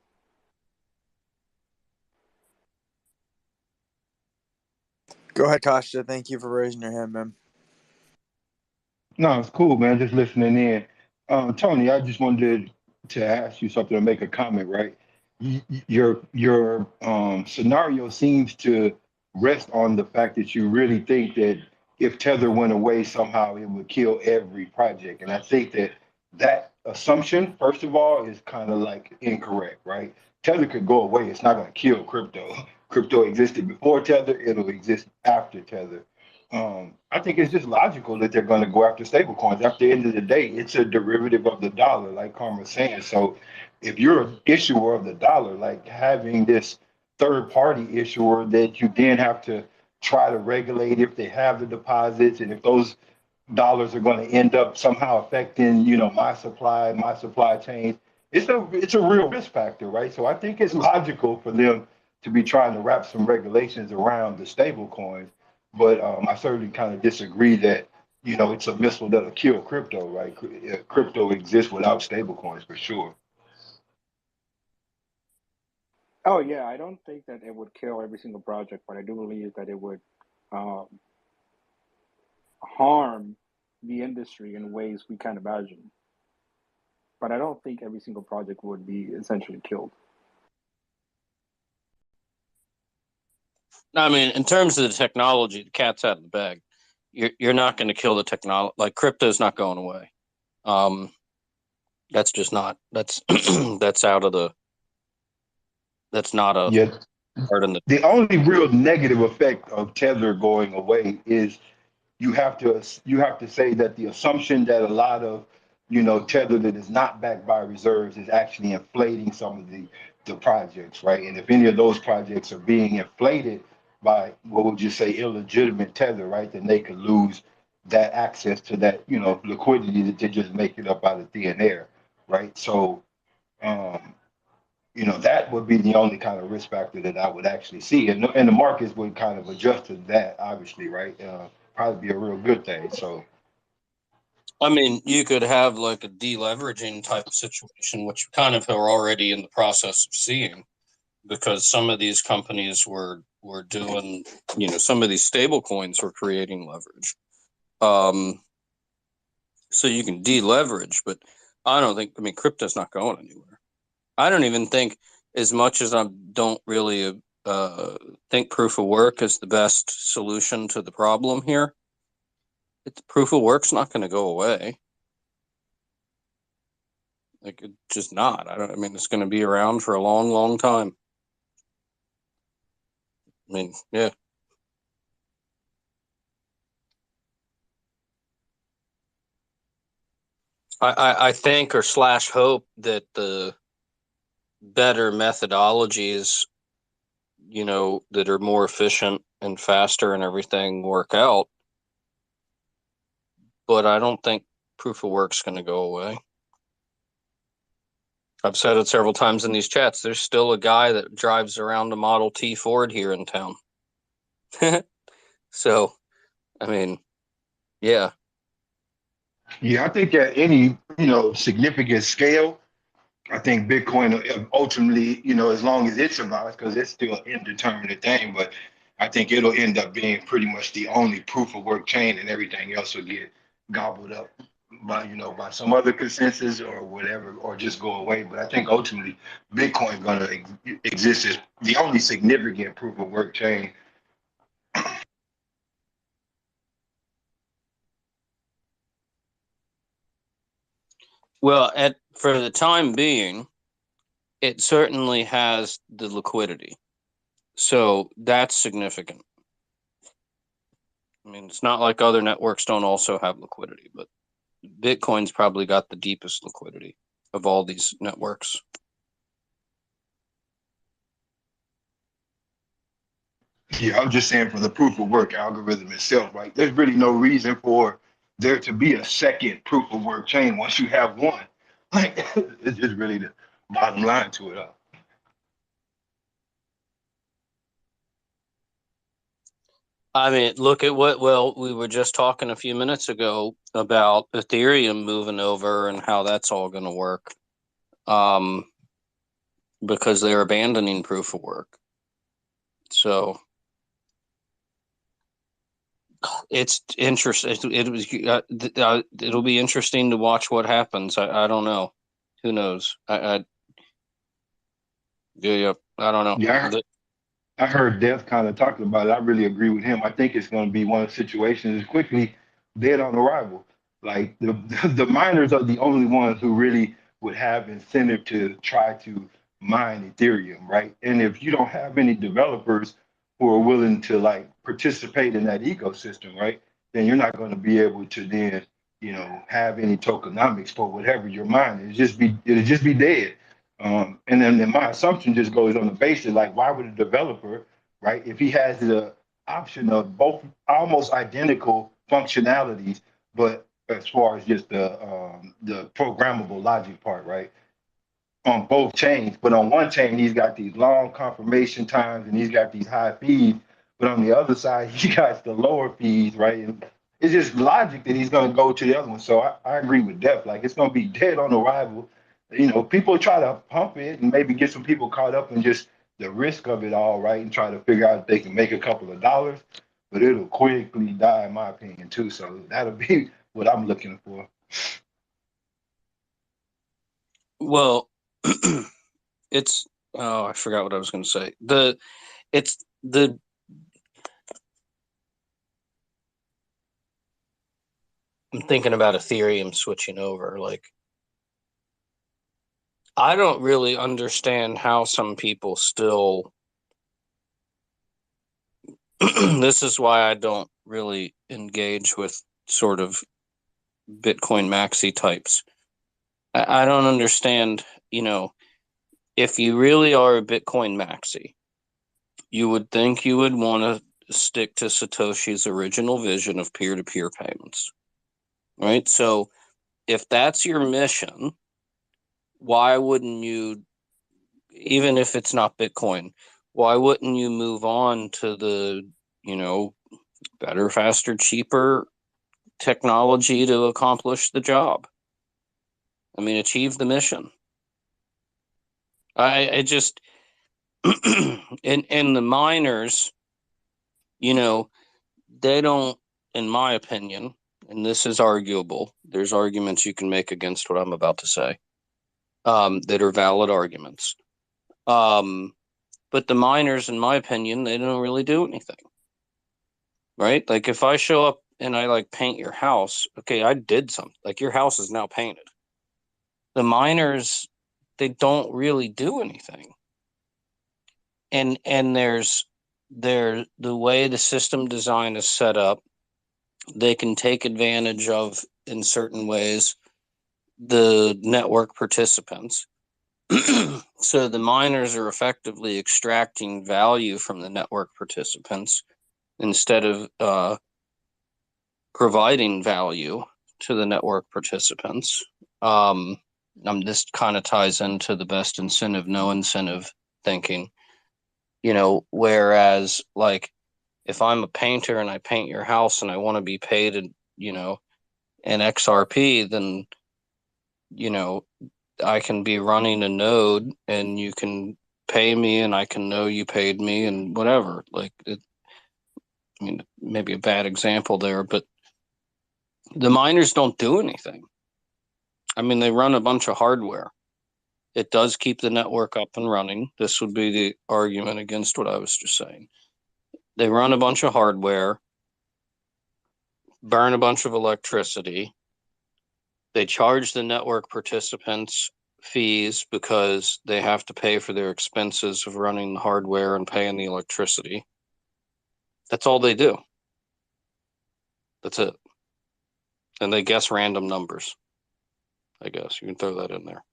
Go ahead, Kasha. Thank you for raising your hand, man. No, it's cool, man. Just listening in. Tony, I just wanted to ask you something or make a comment, right? Your scenario seems to rest on the fact that you really think that if Tether went away somehow, it would kill every project. And I think that that assumption, first of all, is kind of like incorrect, right? Tether could go away. It's not going to kill crypto. Crypto existed before Tether. It'll exist after Tether. I think it's just logical that they're going to go after stablecoins. At the end of the day, it's a derivative of the dollar, like Karma's saying. So if you're an issuer of the dollar, like having this third party issuer that you then have to try to regulate if they have the deposits and if those dollars are going to end up somehow affecting, my supply chain. It's a real risk factor, right? So I think it's logical for them to be trying to wrap some regulations around the stable coins. But I certainly kind of disagree that it's a missile that'll kill crypto, right? Crypto exists without stable coins for sure. Oh yeah, I don't think that it would kill every single project, but I do believe that it would um, harm the industry in ways we can't imagine. But I don't think every single project would be essentially killed. I mean, in terms of the technology, the cat's out of the bag. You're not going to kill the technology. Like, crypto's not going away. That's just not. That's that's out of the. That's not a Yeah, part in the. the only real negative effect of Tether going away is you have to say that the assumption that a lot of tether that is not backed by reserves is actually inflating some of the projects, right? And if any of those projects are being inflated by what would you say illegitimate tether, right, then they could lose that access to that liquidity that they're just making up out of thin air, right? So um, that would be the only kind of risk factor that I would actually see. And the markets would kind of adjust to that, obviously, right? Probably be a real good thing. So, I mean, you could have like a deleveraging type of situation, which kind of are already in the process of seeing, because some of these companies were doing, some of these stable coins were creating leverage. So you can deleverage, but I mean, crypto's not going anywhere. I don't even think, as much as I don't really think proof of work is the best solution to the problem here, proof of work's not going to go away. Like, it's just not. I mean, it's going to be around for a long, long time. I mean, yeah. I think, or slash hope, that the better methodologies, that are more efficient and faster and everything work out. But I don't think proof of work's going to go away. I've said it several times in these chats. There's still a guy that drives around a Model T Ford here in town. So, I mean, yeah. yeah, I think at any significant scale, I think Bitcoin ultimately, as long as it survives, because it's still an indeterminate thing, but I think it'll end up being pretty much the only proof of work chain, and everything else will get gobbled up. by some other consensus or whatever, or just go away. But I think ultimately Bitcoin is going to exist as the only significant proof of work chain. Well, for the time being, it certainly has the liquidity. So that's significant. I mean, it's not like other networks don't also have liquidity, but Bitcoin's probably got the deepest liquidity of all these networks. Yeah, I'm just saying for the proof of work algorithm itself, right? There's really no reason for there to be a second proof of work chain once you have one. Like it's just really the bottom line to it all. I mean, look at we were just talking a few minutes ago about Ethereum moving over and how that's all going to work. Because they're abandoning proof of work. So it's interesting. It'll be interesting to watch what happens. I don't know. Who knows? I don't know. Yeah, I heard Death kind of talking about it. I really agree with him. I think it's going to be one of the situations quickly dead on arrival. Like the miners are the only ones who really would have incentive to try to mine Ethereum, right? And if you don't have any developers who are willing to like participate in that ecosystem, right, then you're not going to be able to then, have any tokenomics for whatever you're mining. It'll just be dead. And then my assumption just goes on the basis like, why would a developer, right, if he has the option of both almost identical functionalities, but as far as just the programmable logic part, right, on both chains. But on one chain, he's got these long confirmation times and he's got these high fees. But on the other side, he got the lower fees, right? And it's just logic that he's going to go to the other one. So I agree with Def. Like it's going to be dead on arrival. People try to pump it and maybe get some people caught up in just the risk of it all, right? And try to figure out if they can make a couple of dollars. But it'll quickly die, in my opinion, too. So that'll be what I'm looking for. Well, it's I forgot what I was going to say. I'm thinking about Ethereum switching over. Like, I don't really understand how some people still. This is why I don't really engage with sort of Bitcoin maxi types. I don't understand, if you really are a Bitcoin maxi, you would think you would want to stick to Satoshi's original vision of peer-to-peer payments, right? So if that's your mission, why wouldn't you, even if it's not Bitcoin, why wouldn't you move on to the, better, faster, cheaper technology to accomplish the job? I mean, achieve the mission. I just, and the miners, they don't, in my opinion, and this is arguable, there's arguments you can make against what I'm about to say, that are valid arguments. But the miners, in my opinion, they don't really do anything, right? Like if I show up and I like paint your house, okay, I did something. Like your house is now painted. The miners, they don't really do anything. And the way the system design is set up, they can take advantage of, in certain ways, the network participants. So the miners are effectively extracting value from the network participants instead of providing value to the network participants. This kind of ties into the best incentive, no incentive thinking. Whereas like if I'm a painter and I paint your house and I want to be paid an XRP, then I can be running a node and you can pay me and I can know you paid me and whatever. Like maybe a bad example there, but The miners don't do anything. I mean, they run a bunch of hardware. It does keep the network up and running. This would be the argument against what I was just saying. They run a bunch of hardware, burn a bunch of electricity. They charge the network participants fees because they have to pay for their expenses of running the hardware and paying the electricity. That's all they do. That's it. And they guess random numbers. I guess you can throw that in there.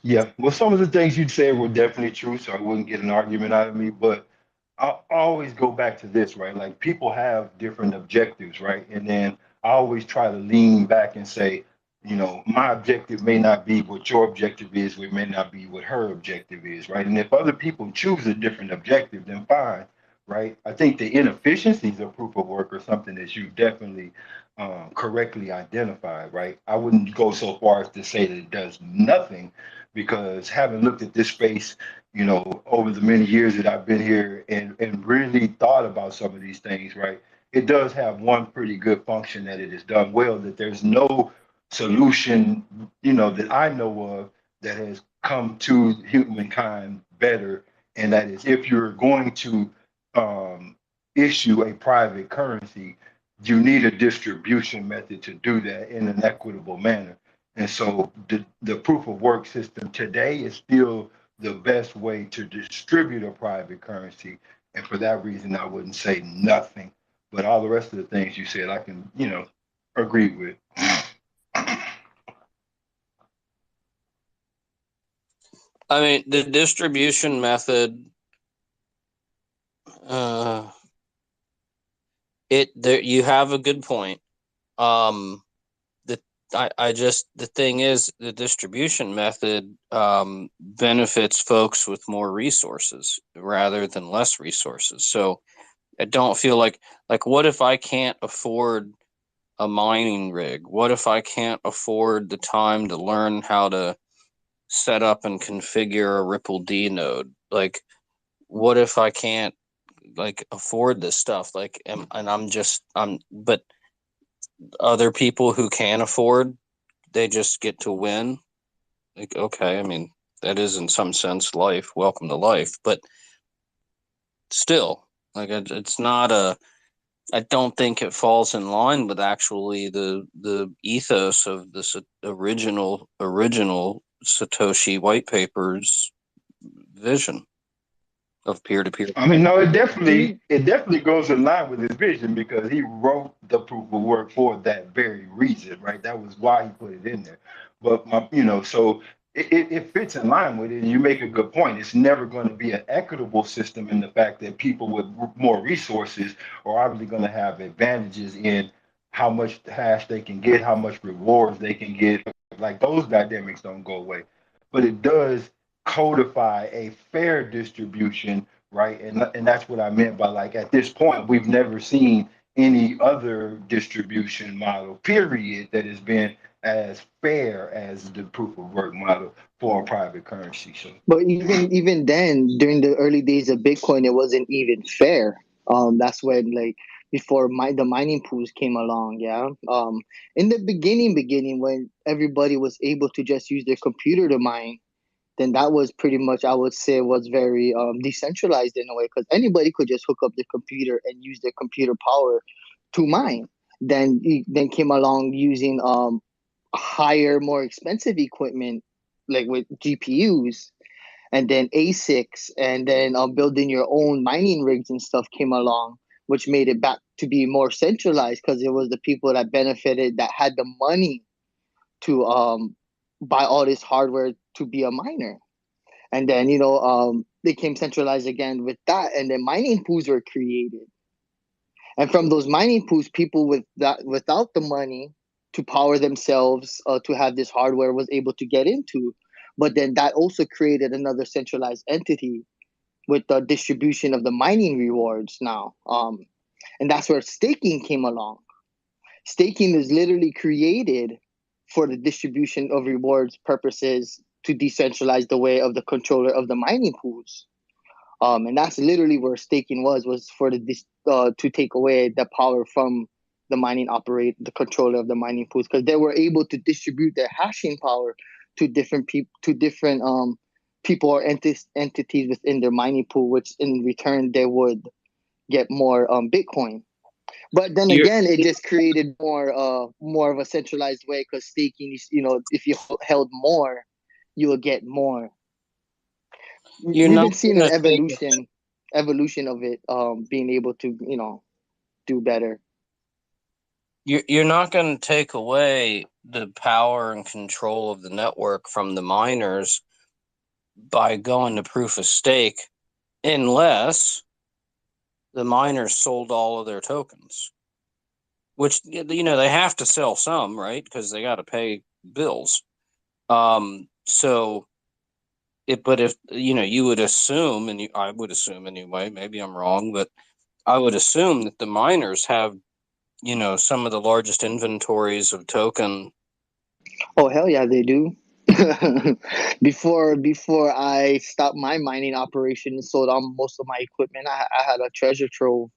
Yeah, well, some of the things you'd say were definitely true, so I wouldn't get an argument out of me. But I always go back to this, right? Like people have different objectives, right? And then I always try to lean back and say, my objective may not be what your objective is, or it may not be what her objective is, right? And if other people choose a different objective, then fine, right? I think the inefficiencies of proof of work are something that you definitely correctly identified, right? I wouldn't go so far as to say that it does nothing because having looked at this space, over the many years that I've been here and really thought about some of these things, right? It does have one pretty good function that it has done well, that there's no solution, that I know of that has come to humankind better. And that is if you're going to issue a private currency, you need a distribution method to do that in an equitable manner. And so the proof of work system today is still the best way to distribute a private currency. And for that reason, I wouldn't say nothing. But all the rest of the things you said, I can, agree with. I mean, the distribution method, you have a good point. The thing is, the distribution method benefits folks with more resources rather than less resources. So I don't feel like what if I can't afford a mining rig? What if I can't afford the time to learn how to set up and configure a Ripple D node? Like, what if I can't afford this stuff? But other people who can afford, they just get to win. Like, okay, I mean, that is in some sense life, welcome to life, but still, it's not I don't think it falls in line with actually the ethos of this original Satoshi white paper's vision of peer-to-peer. I mean, no, it definitely goes in line with his vision because he wrote the proof of work for that very reason, right? That was why he put it in there. But so it fits in line with it, and you make a good point. It's never going to be an equitable system in the fact that people with more resources are obviously going to have advantages in how much hash they can get, how much rewards they can get. Like those dynamics don't go away, but it does codify a fair distribution, right? And that's what I meant by like at this point, we've never seen any other distribution model, period, that has been as fair as the proof of work model for a private currency. So But even then, during the early days of Bitcoin, it wasn't even fair. That's when before the mining pools came along. Yeah. In the beginning when everybody was able to just use their computer to mine, then that was pretty much, I would say, was very decentralized in a way because anybody could just hook up their computer and use their computer power to mine. Then came along using higher, more expensive equipment like with GPUs and then ASICs, and then building your own mining rigs and stuff came along, which made it back to be more centralized because it was the people that benefited that had the money to buy all this hardware to be a miner. And then they came centralized again with that, and then mining pools were created. And from those mining pools, people without the money to power themselves to have this hardware was able to get into. But then that also created another centralized entity with the distribution of the mining rewards now. And that's where staking came along. Staking is literally created for the distribution of rewards purposes to decentralize the way of the controller of the mining pools. And that's literally where staking was for to take away the power from the controller of the mining pools, because they were able to distribute their hashing power to different people or entities within their mining pool, which in return they would get more Bitcoin. But then You're, again, it just created more of a centralized way, because staking is, if you held more, you will get more. you're We've not been seeing an gonna take evolution of it being able to do better. you're not going to take away the power and control of the network from the miners by going to proof of stake, unless the miners sold all of their tokens, which they have to sell some, right? Because they got to pay bills. So but if you would assume, and I would assume anyway, maybe I'm wrong, but I would assume that the miners have some of the largest inventories of token. Oh hell yeah, they do. Before I stopped my mining operation and sold on most of my equipment, I had a treasure trove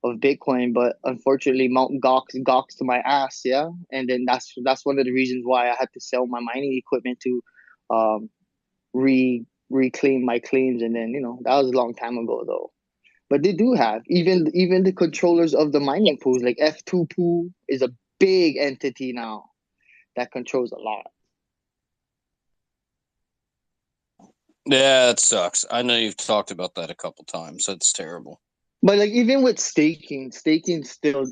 of Bitcoin, but unfortunately, Mount Gox to my ass, yeah. And then that's one of the reasons why I had to sell my mining equipment to um, reclaim my claims. And then that was a long time ago though. But they do have even the controllers of the mining pools, like F2 pool is a big entity now that controls a lot. Yeah, it sucks. I know you've talked about that a couple times. That's terrible. But like even with staking still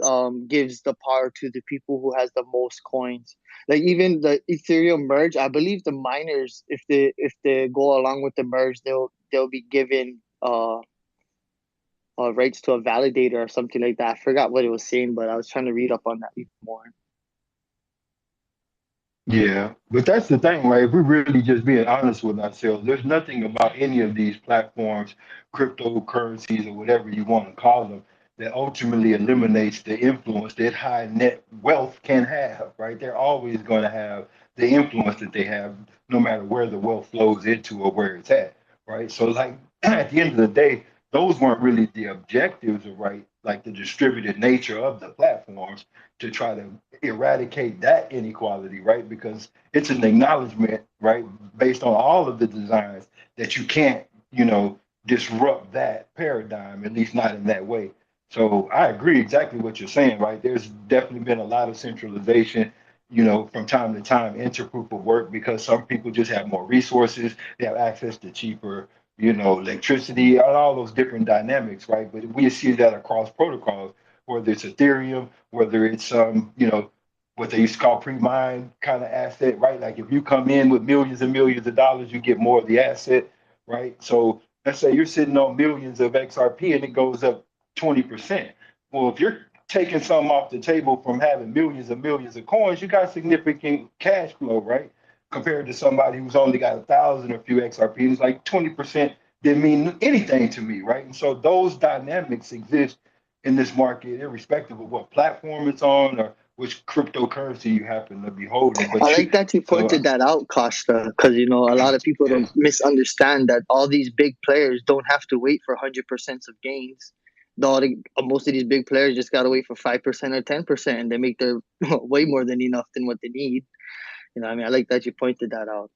gives the power to the people who has the most coins. Like even the Ethereum merge, I believe the miners, if they go along with the merge, they'll be given rights to a validator or something like that. I forgot what it was saying, but I was trying to read up on that even more. Yeah, but that's the thing, right? If we're really just being honest with ourselves, there's nothing about any of these platforms, cryptocurrencies, or whatever you want to call them, that ultimately eliminates the influence that high net wealth can have, right? They're always going to have the influence that they have, no matter where the wealth flows into or where it's at, right? So, like, at the end of the day, those weren't really the objectives of, right? Like the distributed nature of the platforms to try to eradicate that inequality, right? Because it's an acknowledgement, right, based on all of the designs that you can't, disrupt that paradigm, at least not in that way. So I agree exactly what you're saying, right? There's definitely been a lot of centralization, from time to time into proof of work because some people just have more resources, they have access to cheaper, electricity, and all those different dynamics, right? But we see that across protocols, whether it's Ethereum, whether it's what they used to call pre-mine kind of asset, right? Like if you come in with millions and millions of dollars, you get more of the asset, right? So let's say you're sitting on millions of XRP and it goes up 20%. Well, if you're taking some off the table from having millions and millions of coins, you got significant cash flow, right? Compared to somebody who's only got 1,000 or a few XRP, it's like 20% didn't mean anything to me, right? And so those dynamics exist in this market, irrespective of what platform it's on or which cryptocurrency you happen to be holding. I But like that you pointed that out, Costa, because a lot of people yeah, don't misunderstand that all these big players don't have to wait for 100% of gains. Most of these big players just gotta wait for 5% or 10%, and they make their way more than enough than what they need. I like that you pointed that out.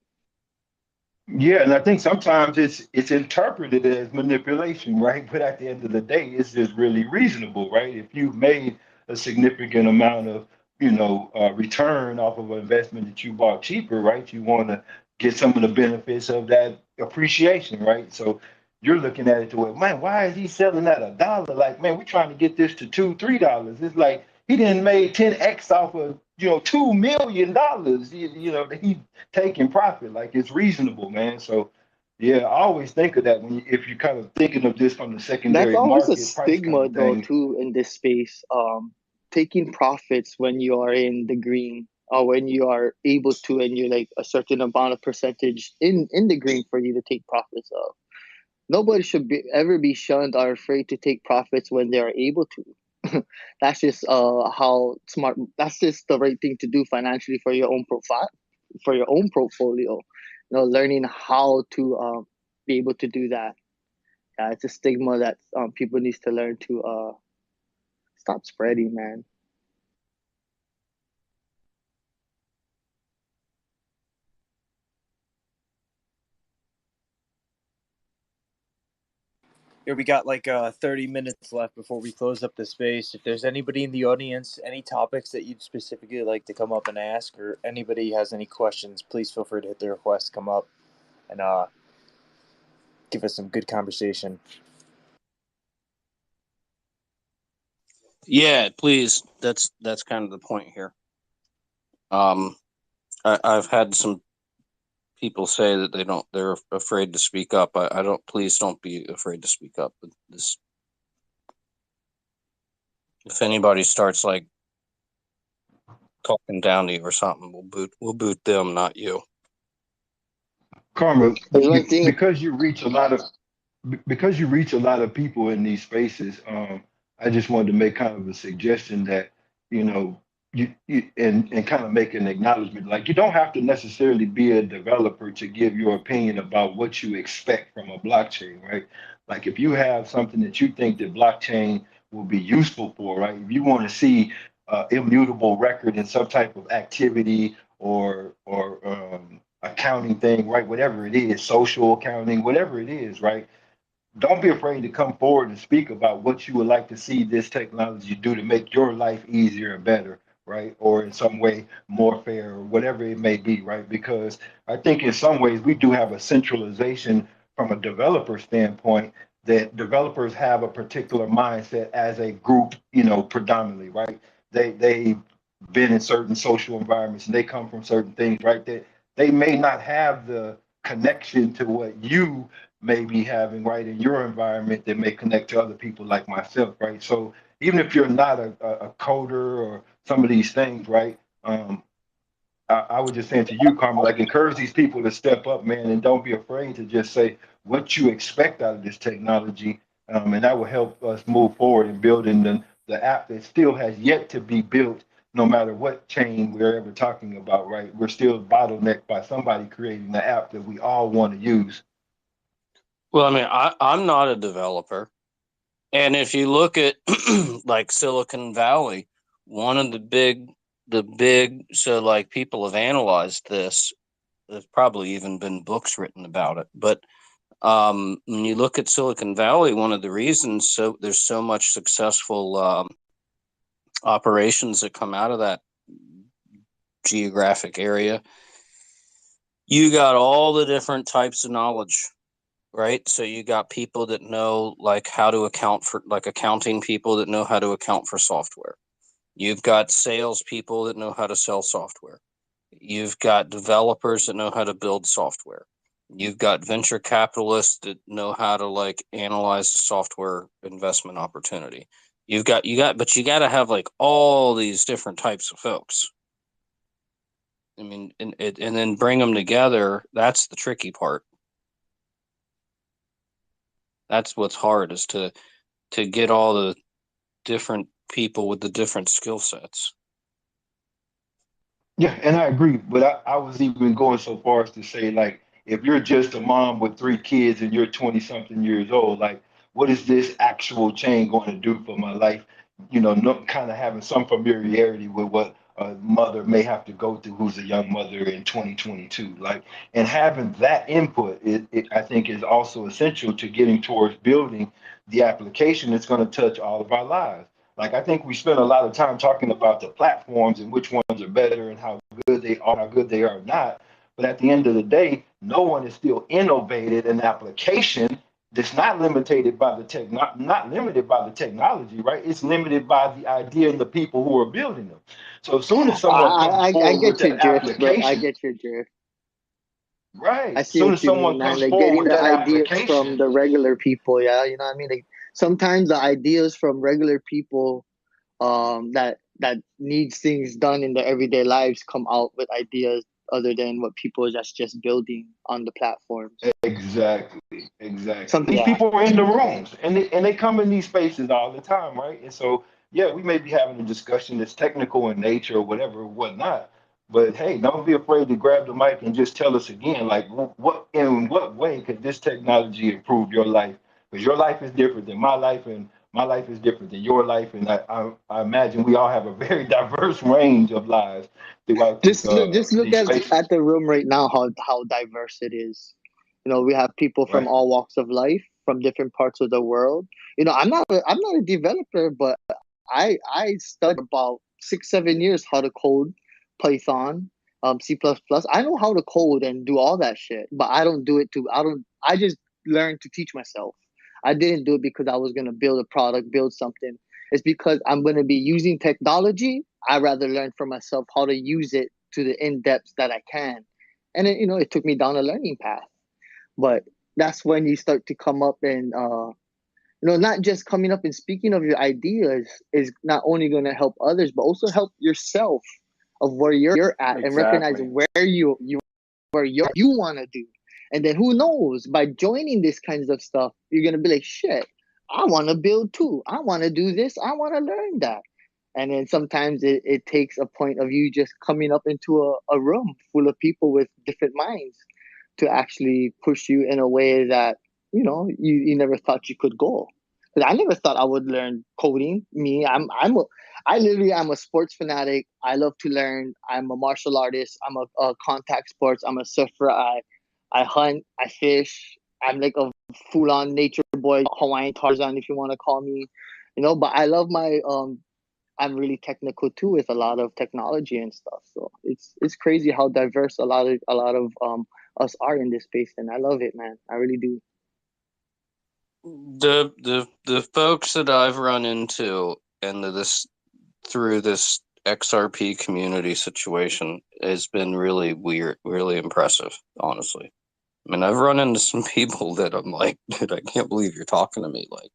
yeah, and I think sometimes it's interpreted as manipulation, right? But at the end of the day, it's just really reasonable, right? If you've made a significant amount of return off of an investment that you bought cheaper, right? You want to get some of the benefits of that appreciation, right? So you're looking at it to where, man, why is he selling at $1? Like, man, we're trying to get this to $2, $3. It's like he didn't made 10x off of $2 million. That he taking profit. Like it's reasonable, man. So yeah, I always think of that if you're kind of thinking of this from the That's secondary always a market price kind stigma, of though, thing. too, in this space. Taking profits when you are in the green, or when you are able to, and you're like a certain amount of percentage in the green for you to take profits of. Nobody should ever be shunned or afraid to take profits when they are able to. That's just how smart. That's just the right thing to do financially for your own profile, for your own portfolio. Learning how to be able to do that. It's a stigma that people needs to learn to stop spreading, man. Yeah, we got like 30 minutes left before we close up the space. If there's anybody in the audience, any topics that you'd specifically like to come up and ask, or anybody has any questions, please feel free to hit the request, come up, and give us some good conversation. Yeah, please. That's kind of the point here. I've had some people say that they're afraid to speak up. I don't. Please don't be afraid to speak up. This, if anybody starts like talking down to you or something, we'll boot them, not you. Karma, There's one thing. because you reach a lot of people in these spaces. I just wanted to make kind of a suggestion that you know and kind of make an acknowledgement. Like you don't have to necessarily be a developer to give your opinion about what you expect from a blockchain, right? Like if you have something that you think that blockchain will be useful for, right? If you want to see immutable record in some type of activity or accounting thing, right? Whatever it is, social accounting, whatever it is, right? Don't be afraid to come forward and speak about what you would like to see this technology do to make your life easier and better, right? Or in some way more fair or whatever it may be, right? Because I think in some ways we do have a centralization from a developer standpoint that developers have a particular mindset as a group, predominantly, right? They've been in certain social environments and they come from certain things, right? That they may not have the connection to what you may be having right in your environment that may connect to other people like myself, right? So even if you're not a coder or some of these things, right? I was just saying to you, Karma, like encourage these people to step up, man, and don't be afraid to just say what you expect out of this technology, and that will help us move forward in building the app that still has yet to be built. No matter what chain we're ever talking about, right? We're still bottlenecked by somebody creating the app that we all want to use. Well, I mean, I'm not a developer. And if you look at like Silicon Valley, one of so like people have analyzed this. There's probably even been books written about it. But when you look at Silicon Valley, one of the reasons there's so much successful operations that come out of that geographic area, you got all the different types of knowledge. Right. So you got people that know like how to account for like accounting people that know how to account for software. You've got sales people that know how to sell software. You've got developers that know how to build software. You've got venture capitalists that know how to like analyze the software investment opportunity. But you got to have like all these different types of folks. I mean, and then bring them together. That's the tricky part. That's what's hard is to get all the different people with the different skill sets. Yeah, and I agree, but I was even going so far as to say, like, if you're just a mom with three kids and you're 20 something years old, like, what is this actual chain going to do for my life? No, kind of having some familiarity with what a mother may have to go through who's a young mother in 2022. Like, and having that input, I think is also essential to getting towards building the application that's going to touch all of our lives. Like I think we spend a lot of time talking about the platforms and which ones are better and how good they are, how good they are not. But at the end of the day, no one is still innovated an application that's not limited by not limited by the technology, right? It's limited by the idea and the people who are building them. So as soon as someone comes I forward with get your that drift, bro. I application, get your drift. right? I As see soon what as you mean, someone man. comes Like forward getting with the that ideas from application, the regular people, yeah. You know what I mean? Like sometimes the ideas from regular people that needs things done in their everyday lives come out with ideas other than what people that's just building on the platforms. exactly. Something, These yeah. people are in the rooms and they come in these spaces all the time, right? And so, yeah, we may be having a discussion that's technical in nature or whatever, or whatnot. But hey, don't be afraid to grab the mic and just tell us again, like, what in what way could this technology improve your life? Because your life is different than my life, and my life is different than your life, and I imagine we all have a very diverse range of lives throughout Just look these spaces. at the room right now, how diverse it is. You know, we have people from Right. all walks of life. from different parts of the world. You know, I'm not a developer, but I studied about 6 7 years how to code Python, C++. I know how to code and do all that shit, but I don't do it to. I don't. I just learned to teach myself. I didn't do it because I was gonna build a product, build something. It's because I'm gonna be using technology. I rather learn for myself how to use it to the in depth that I can, and then, it took me down a learning path. But that's when you start to come up and not just coming up and speaking of your ideas is not only going to help others, but also help yourself of where you're at and recognize Exactly. where you want to do. And then who knows, by joining this kinds of stuff, you're going to be like, shit, I want to build too. I want to do this. I want to learn that. And then sometimes it takes a point of you just coming up into a room full of people with different minds to actually push you in a way that, you never thought you could go. Because I never thought I would learn coding. I literally am a sports fanatic. I love to learn. I'm a martial artist. I'm a contact sports. I'm a surfer. I hunt. I fish. I'm like a full on nature boy, Hawaiian Tarzan, if you want to call me. But I love my I'm really technical too with a lot of technology and stuff. So it's crazy how diverse a lot of us are in this space, and I love it, man. I really do. The folks that I've run into and through this XRP community situation has been really weird, really impressive, honestly. I mean, I've run into some people that I'm like, dude, I can't believe you're talking to me. Like,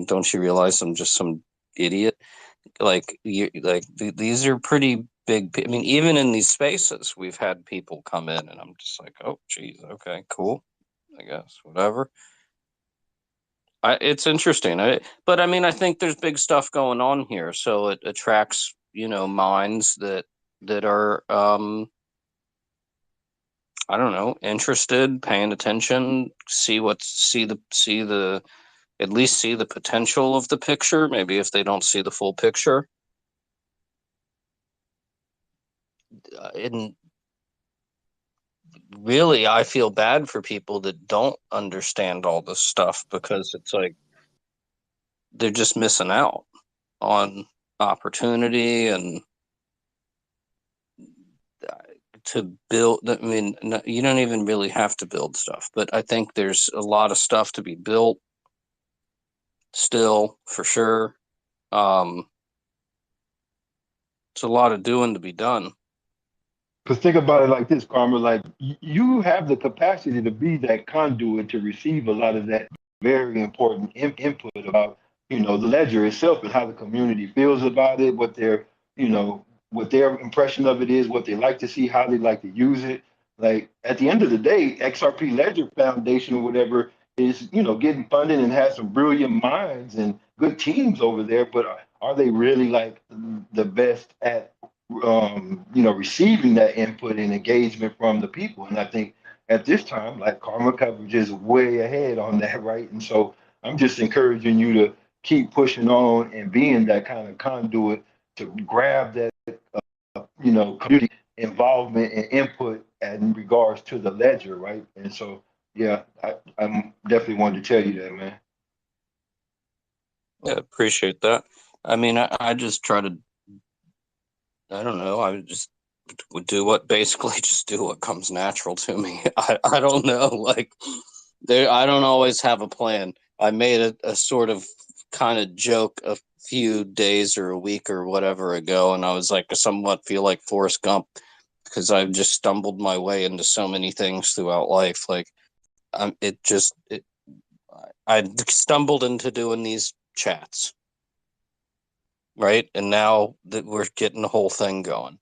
don't you realize I'm just some idiot? Like, these are pretty big. I mean, even in these spaces, we've had people come in, and I'm just like, oh, geez, okay, cool, I guess, whatever. It's interesting. But I mean, I think there's big stuff going on here, so it attracts, minds that are, I don't know, interested, paying attention, at least see the potential of the picture. Maybe if they don't see the full picture, and really, I feel bad for people that don't understand all this stuff because it's like they're just missing out on opportunity and to build. I mean, you don't even really have to build stuff, but I think there's a lot of stuff to be built still, for sure. It's a lot of doing to be done. Because think about it like this, Karma, like you have the capacity to be that conduit to receive a lot of that very important input about, the ledger itself and how the community feels about it, you know, what their impression of it is, what they like to see, how they like to use it. Like at the end of the day, XRP Ledger Foundation or whatever is, getting funded and has some brilliant minds and good teams over there, but are they really like the best at receiving that input and engagement from the people? And I think at this time, like Karma coverage is way ahead on that, right? And so I'm just encouraging you to keep pushing on and being that kind of conduit to grab that, community involvement and input in regards to the ledger, right? And so, yeah, I'm definitely wanted to tell you that, man. Yeah, appreciate that. I mean, I just try to, I don't know, I just would basically just do what comes natural to me. I don't know, like, I don't always have a plan. I made a sort of kind of joke a few days or a week or whatever ago, and I was like, I somewhat feel like Forrest Gump because I've just stumbled my way into so many things throughout life. Like, I stumbled into doing these chats, right? And now that we're getting the whole thing going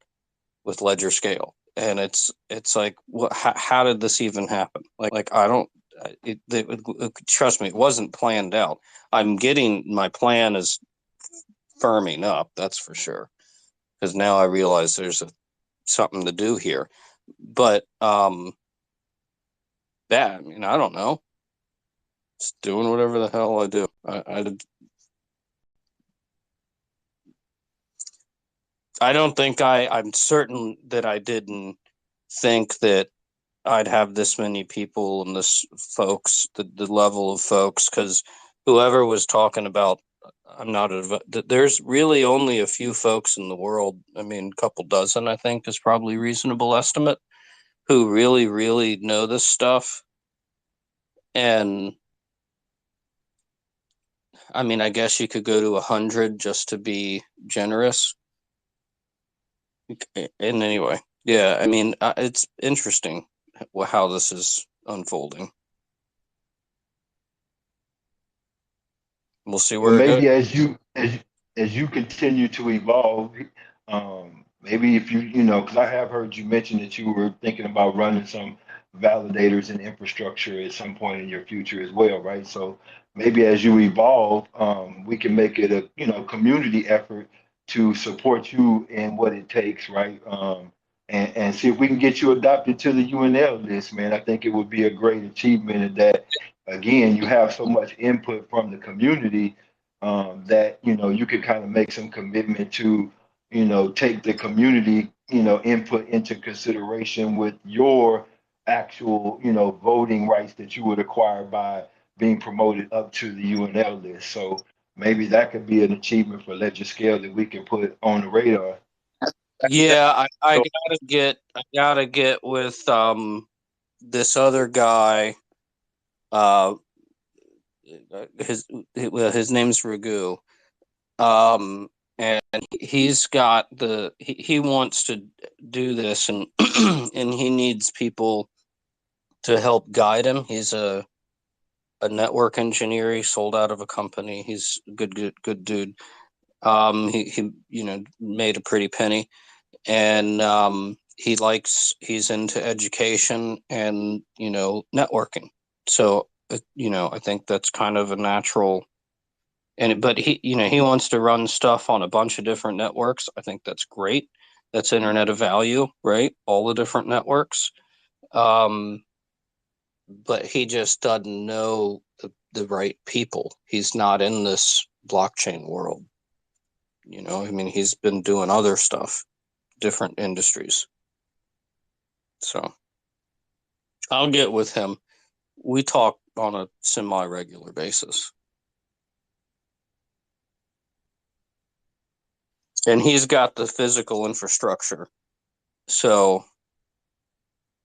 with ledgerscale, and it's like, what? How did this even happen? Like I don't. Trust me, it wasn't planned out. I'm getting my plan is firming up. That's for sure. Because now I realize there's something to do here. But yeah, I mean, I don't know. Just doing whatever the hell I do. I don't think I'm certain that I didn't think that I'd have this many people and this folks, the level of folks, because whoever was talking about, there's really only a few folks in the world. I mean, a couple dozen, I think, is probably a reasonable estimate, who really, really know this stuff. And I mean, I guess you could go to 100 just to be generous. And anyway, yeah, I mean, it's interesting how this is unfolding. We'll see Well, where it goes. maybe as you continue to evolve, maybe if because I have heard you mention that you were thinking about running some validators and infrastructure at some point in your future as well, right? So maybe as you evolve, we can make it a community effort to support you in what it takes, right? And see if we can get you adopted to the UNL list, man. I think it would be a great achievement, and that again, you have so much input from the community that you could kind of make some commitment to take the community input into consideration with your actual voting rights that you would acquire by being promoted up to the UNL list. So maybe that could be an achievement for ledgerscale that we can put on the radar. Yeah, I gotta get with this other guy. Uh, his name's Ragu. And he wants to do this, and and he needs people to help guide him. He's a network engineer. He sold out of a company. He's a good dude. He made a pretty penny, and he's into education and networking. So I think that's kind of a natural. But he wants to run stuff on a bunch of different networks. I think that's great. That's Internet of Value, right? All the different networks. But he just doesn't know the right people. He's not in this blockchain world. I mean, he's been doing other stuff, different industries. So I'll get with him. We talk on a semi-regular basis. And he's got the physical infrastructure. So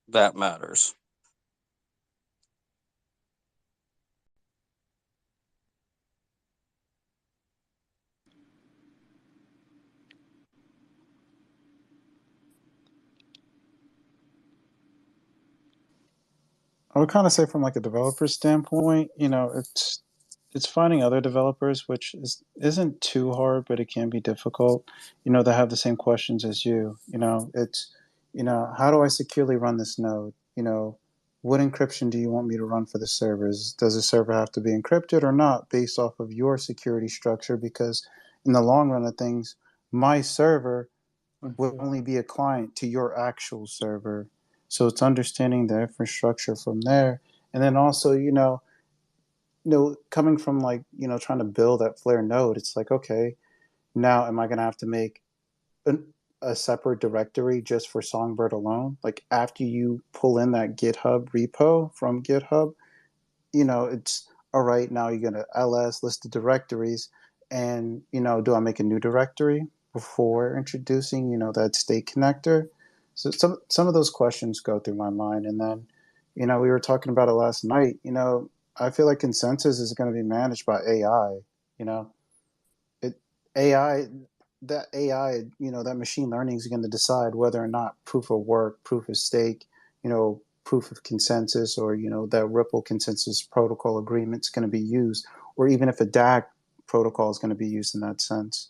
that matters. I would kind of say from like a developer standpoint, it's finding other developers, which isn't too hard, but it can be difficult. That have the same questions as you. It's how do I securely run this node? What encryption do you want me to run for the servers? Does the server have to be encrypted or not, based off of your security structure? Because in the long run of things, my server will only be a client to your actual server. So it's understanding the infrastructure from there, and then also coming from like trying to build that Flare node, it's like, okay, now am I going to have to make a separate directory just for Songbird alone? Like after you pull in that GitHub repo from GitHub, it's all right. Now you're going to ls list the directories, and do I make a new directory before introducing that state connector? So some of those questions go through my mind, and then we were talking about it last night. I feel like consensus is going to be managed by AI. You know, it AI that AI, that machine learning is going to decide whether or not proof of work, proof of stake, proof of consensus, or that Ripple consensus protocol agreement is going to be used, or even if a DAG protocol is going to be used in that sense.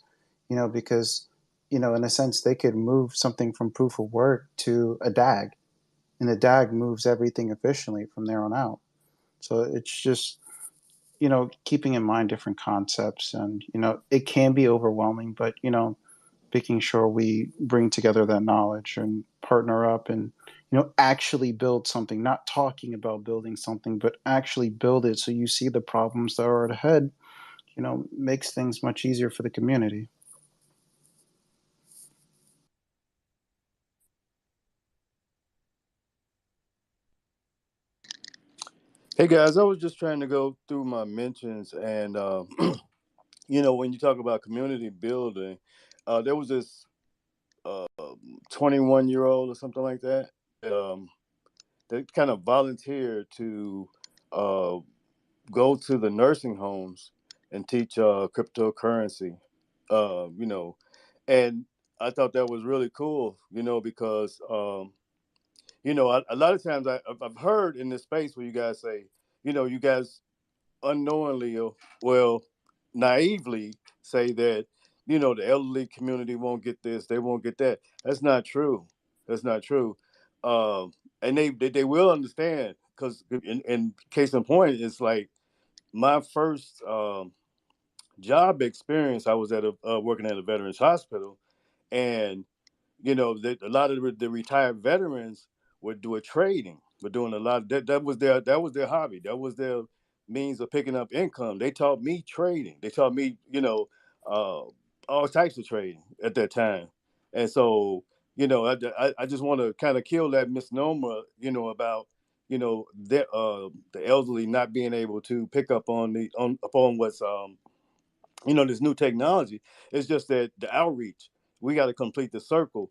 Because in a sense they could move something from proof of work to a DAG, and the DAG moves everything efficiently from there on out. So it's just, keeping in mind different concepts, and, it can be overwhelming, but, making sure we bring together that knowledge and partner up and, actually build something, not talking about building something, but actually build it. So you see the problems that are ahead, makes things much easier for the community. Hey guys, I was just trying to go through my mentions, and when you talk about community building, there was this 21-year-old or something like that. Um, that kind of volunteered to uh, go to the nursing homes and teach cryptocurrency. Uh, you know, and I thought that was really cool. Because a lot of times I've heard in this space where you guys say, you guys unknowingly or well naively say that the elderly community won't get this, they won't get that. That's not true. That's not true. And they will understand, because in case in point, it's like my first job experience. I was at working at a veterans hospital, and a lot of the retired veterans were doing trading, were doing a lot of that. That was their hobby. That was their means of picking up income. They taught me trading. They taught me, uh, all types of trading at that time. And so, I just want to kind of kill that misnomer, about the elderly not being able to pick up upon what's this new technology. It's just that the outreach, we got to complete the circle.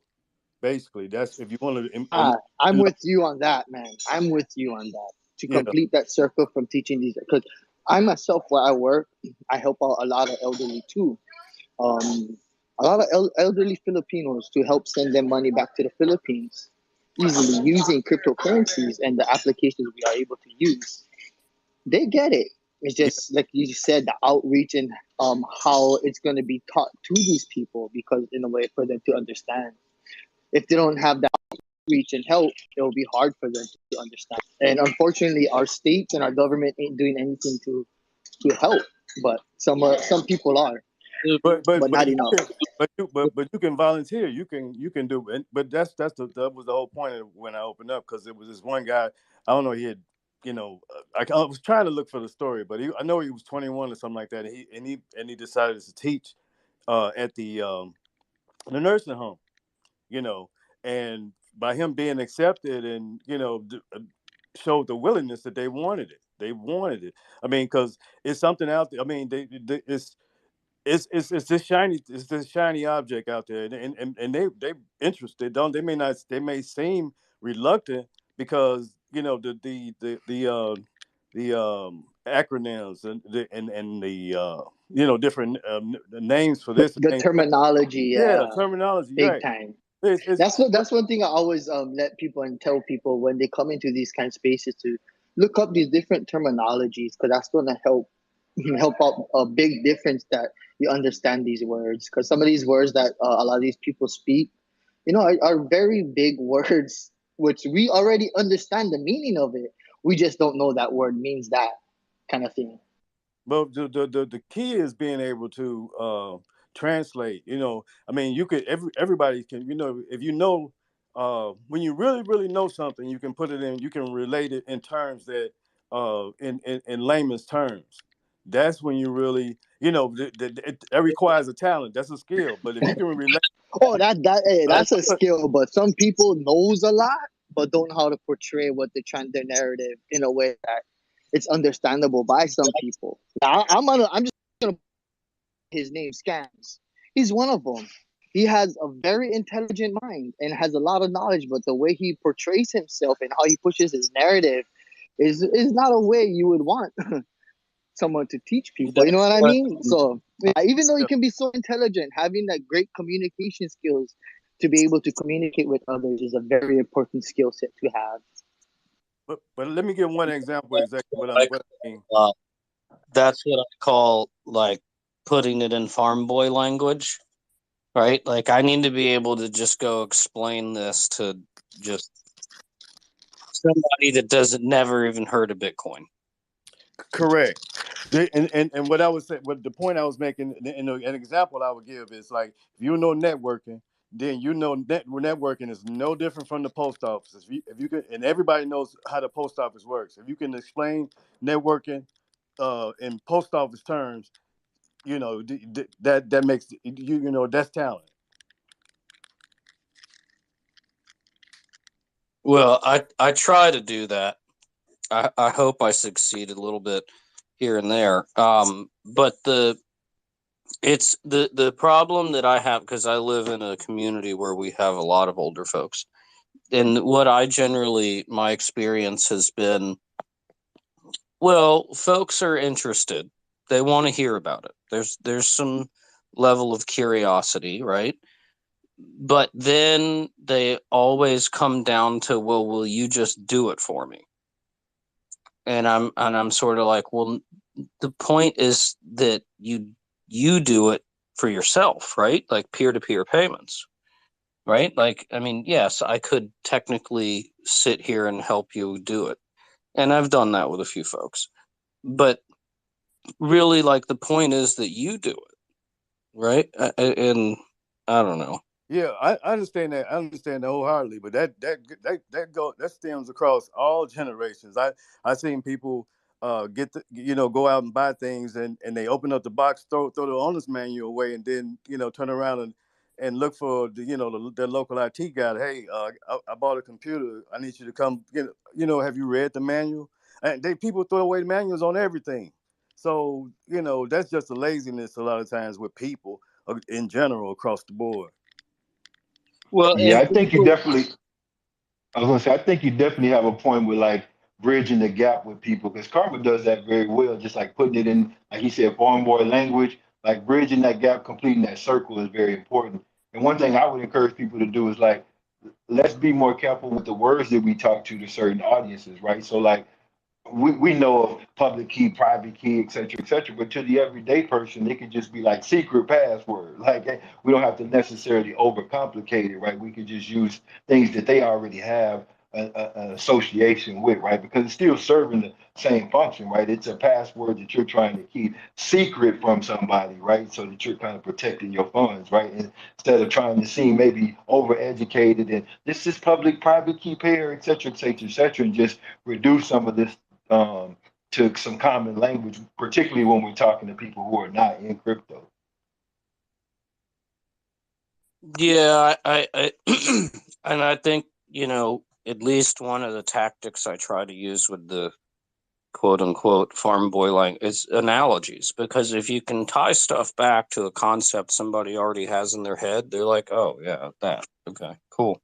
Basically, that's if you want to. I'm with you on that, man. I'm with you on that. To Yeah, complete that circle from teaching these, because I myself, where I work, I help out a lot of elderly too. A lot of elderly Filipinos, to help send them money back to the Philippines easily using cryptocurrencies and the applications we are able to use. They get it. It's yeah. just like you said, the outreach and how it's going to be taught to these people, because in a way for them to understand. If they don't have that outreach and help, it will be hard for them to understand. And unfortunately, our states and our government ain't doing anything to help. But some people are, but But not you enough. can, but you can volunteer. You can do it. But that was the whole point of when I opened up, because it was this one guy. I don't know. He had, I was trying to look for the story, but I know he was 21 or something like that. And he decided to teach at the nursing home. You know, and by him being accepted, and showed the willingness that they wanted it. They wanted it. I mean, because it's something out there. I mean, it's this shiny object out there, and they interested. Don't they? May not. They may seem reluctant, because the acronyms and the different names for this and The things. terminology, Yeah, terminology. big Right. time. It's That's one thing I always let people and tell people when they come into these kind of spaces, to look up these different terminologies, because that's going to help help out a big difference, that you understand these words, because some of these words that a lot of these people speak, are very big words, which we already understand the meaning of it. We just don't know that word means that kind of thing. But the key is being able to translate. I mean, you could everybody can. If when you really really know something, you can put it in. You can relate it in terms that in layman's terms. That's when you really it requires a talent. That's a skill. But if you can relate, Oh, that's a but skill, but some people knows a lot, but don't know how to portray what they're trying their narrative in a way that it's understandable by some people. I'm just gonna his name scams. He's one of them. He has a very intelligent mind and has a lot of knowledge, but the way he portrays himself and how he pushes his narrative is not a way you would want someone to teach people. You that's know what I what. mean? So yeah, even though he can be so intelligent, having that great communication skills to be able to communicate with others is a very important skill set to have. But let me give one example. Exactly Like, what I mean. uh, that's what I call like putting it in farm boy language, right? Like I need to be able to just go explain this to just somebody that doesn't never even heard of Bitcoin. Correct. And what I was saying, what the point I was making, and an example I would give is like, if you know networking, then networking is no different from the post office. If you can, and everybody knows how the post office works. If you can explain networking in post office terms, that makes that's talent. Well, I try to do that. I hope I succeed a little bit here and there. But the problem that I have, because I live in a community where we have a lot of older folks, and what I generally, my experience has been, well, folks are interested. They want to hear about it. There's some level of curiosity, right? But then they always come down to, well, will you just do it for me? And I'm sort of like, well, the point is that you do it for yourself, right? Like peer-to-peer payments, right? Like, I mean, yes, I could technically sit here and help you do it. And I've done that with a few folks. But really, like, the point is that you do it, right? And I don't know. Yeah, I understand that. I understand that wholeheartedly. But that stems across all generations. I seen people go out and buy things, and they open up the box, throw the owner's manual away, and then turn around and look for the local IT guy. Hey, I bought a computer. I need you to come. Have you read the manual? And people throw away the manuals on everything. So that's just a laziness a lot of times with people in general across the board. Well, Yeah, and I think you people, definitely. I was gonna say, I think you definitely have a point with like bridging the gap with people because Karma does that very well, just like putting it in, like he said, farm boy language, like bridging that gap, completing that circle is very important. And one thing I would encourage people to do is like, let's be more careful with the words that we talk to certain audiences, right? So like we know of public key, private key, et cetera, but to the everyday person, it could just be like secret password. Like we don't have to necessarily overcomplicate it, right? We could just use things that they already have an association with, right? Because it's still serving the same function, right? It's a password that you're trying to keep secret from somebody, right? So that you're kind of protecting your funds, right? And instead of trying to seem maybe overeducated and this is public, private key pair, et cetera, and just reduce some of this um, to some common language, particularly when we're talking to people who are not in crypto. yeah, I and I think, at least one of the tactics I try to use with the quote unquote farm boy line is analogies, because if you can tie stuff back to a concept somebody already has in their head, they're like, oh yeah, that, okay, cool,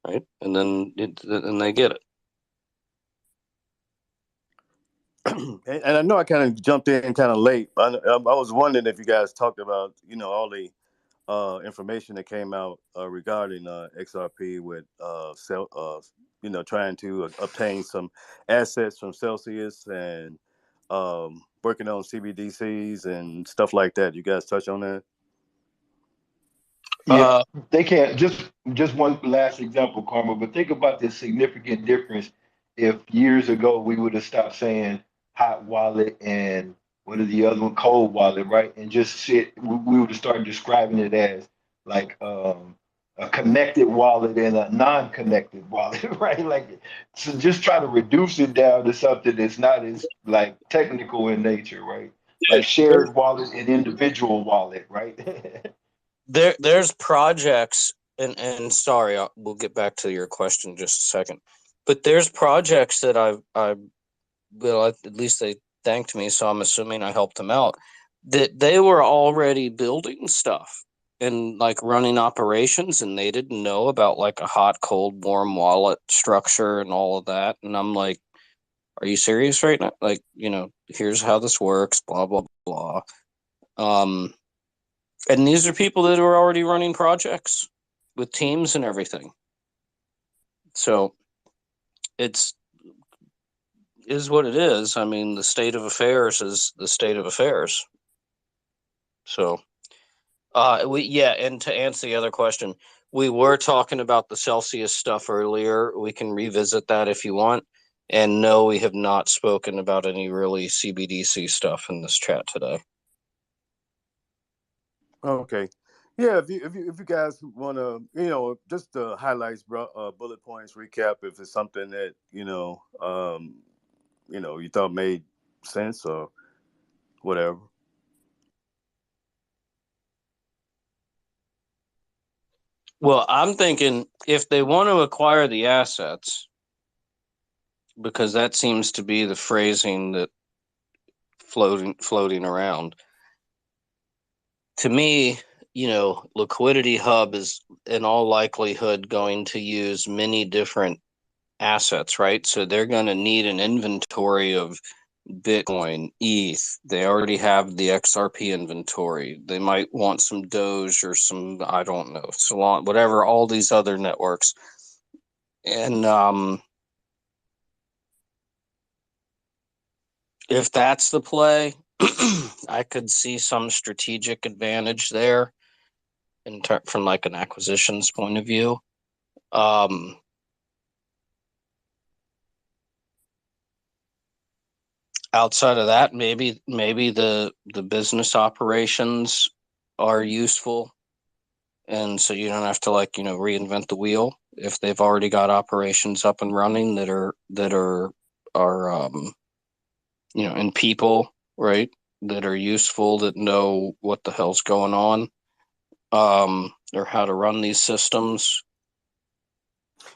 right? And then they get it. And I know I kind of jumped in kind of late. I was wondering if you guys talked about all the information that came out regarding XRP with trying to obtain some assets from Celsius and working on CBDCs and stuff like that. You guys touch on that? Yeah, Uh, they can't just one last example, Karma, but think about the significant difference if years ago we would have stopped saying hot wallet and what are the other one, cold wallet, right? And just we would have started describing it as like a connected wallet and a non-connected wallet, right? Like so just try to reduce it down to something that's not as like technical in nature, right? Like there, shared wallet and individual wallet, right? there's projects, and sorry, we'll get back to your question in just a second, but there's projects that I well, at least they thanked me, so I'm assuming I helped them out, that they were already building stuff and like running operations, and they didn't know about like a hot, cold, warm wallet structure and all of that. And I'm like, are you serious right now? Like, here's how this works, blah, blah, blah. Um, and these are people that are already running projects with teams and everything. So it's is what it is. I mean, the state of affairs is the state of affairs. So, and to answer the other question, we were talking about the Celsius stuff earlier. We can revisit that if you want. And no, we have not spoken about any really CBDC stuff in this chat today. Okay. Yeah, if you guys want to, just the highlights, bullet points, recap, if it's something that you thought made sense or whatever. Well, I'm thinking if they want to acquire the assets, because that seems to be the phrasing that floating around. To me, Liquidity Hub is in all likelihood going to use many different assets, right? So they're going to need an inventory of Bitcoin, ETH. They already have the XRP inventory. They might want some Doge or some, I don't know, Solana, whatever, all these other networks. And if that's the play, I could see some strategic advantage there from like an acquisitions point of view. Outside of that, maybe the business operations are useful, and so you don't have to reinvent the wheel if they've already got operations up and running that are and people, right, that are useful, that know what the hell's going on, or how to run these systems.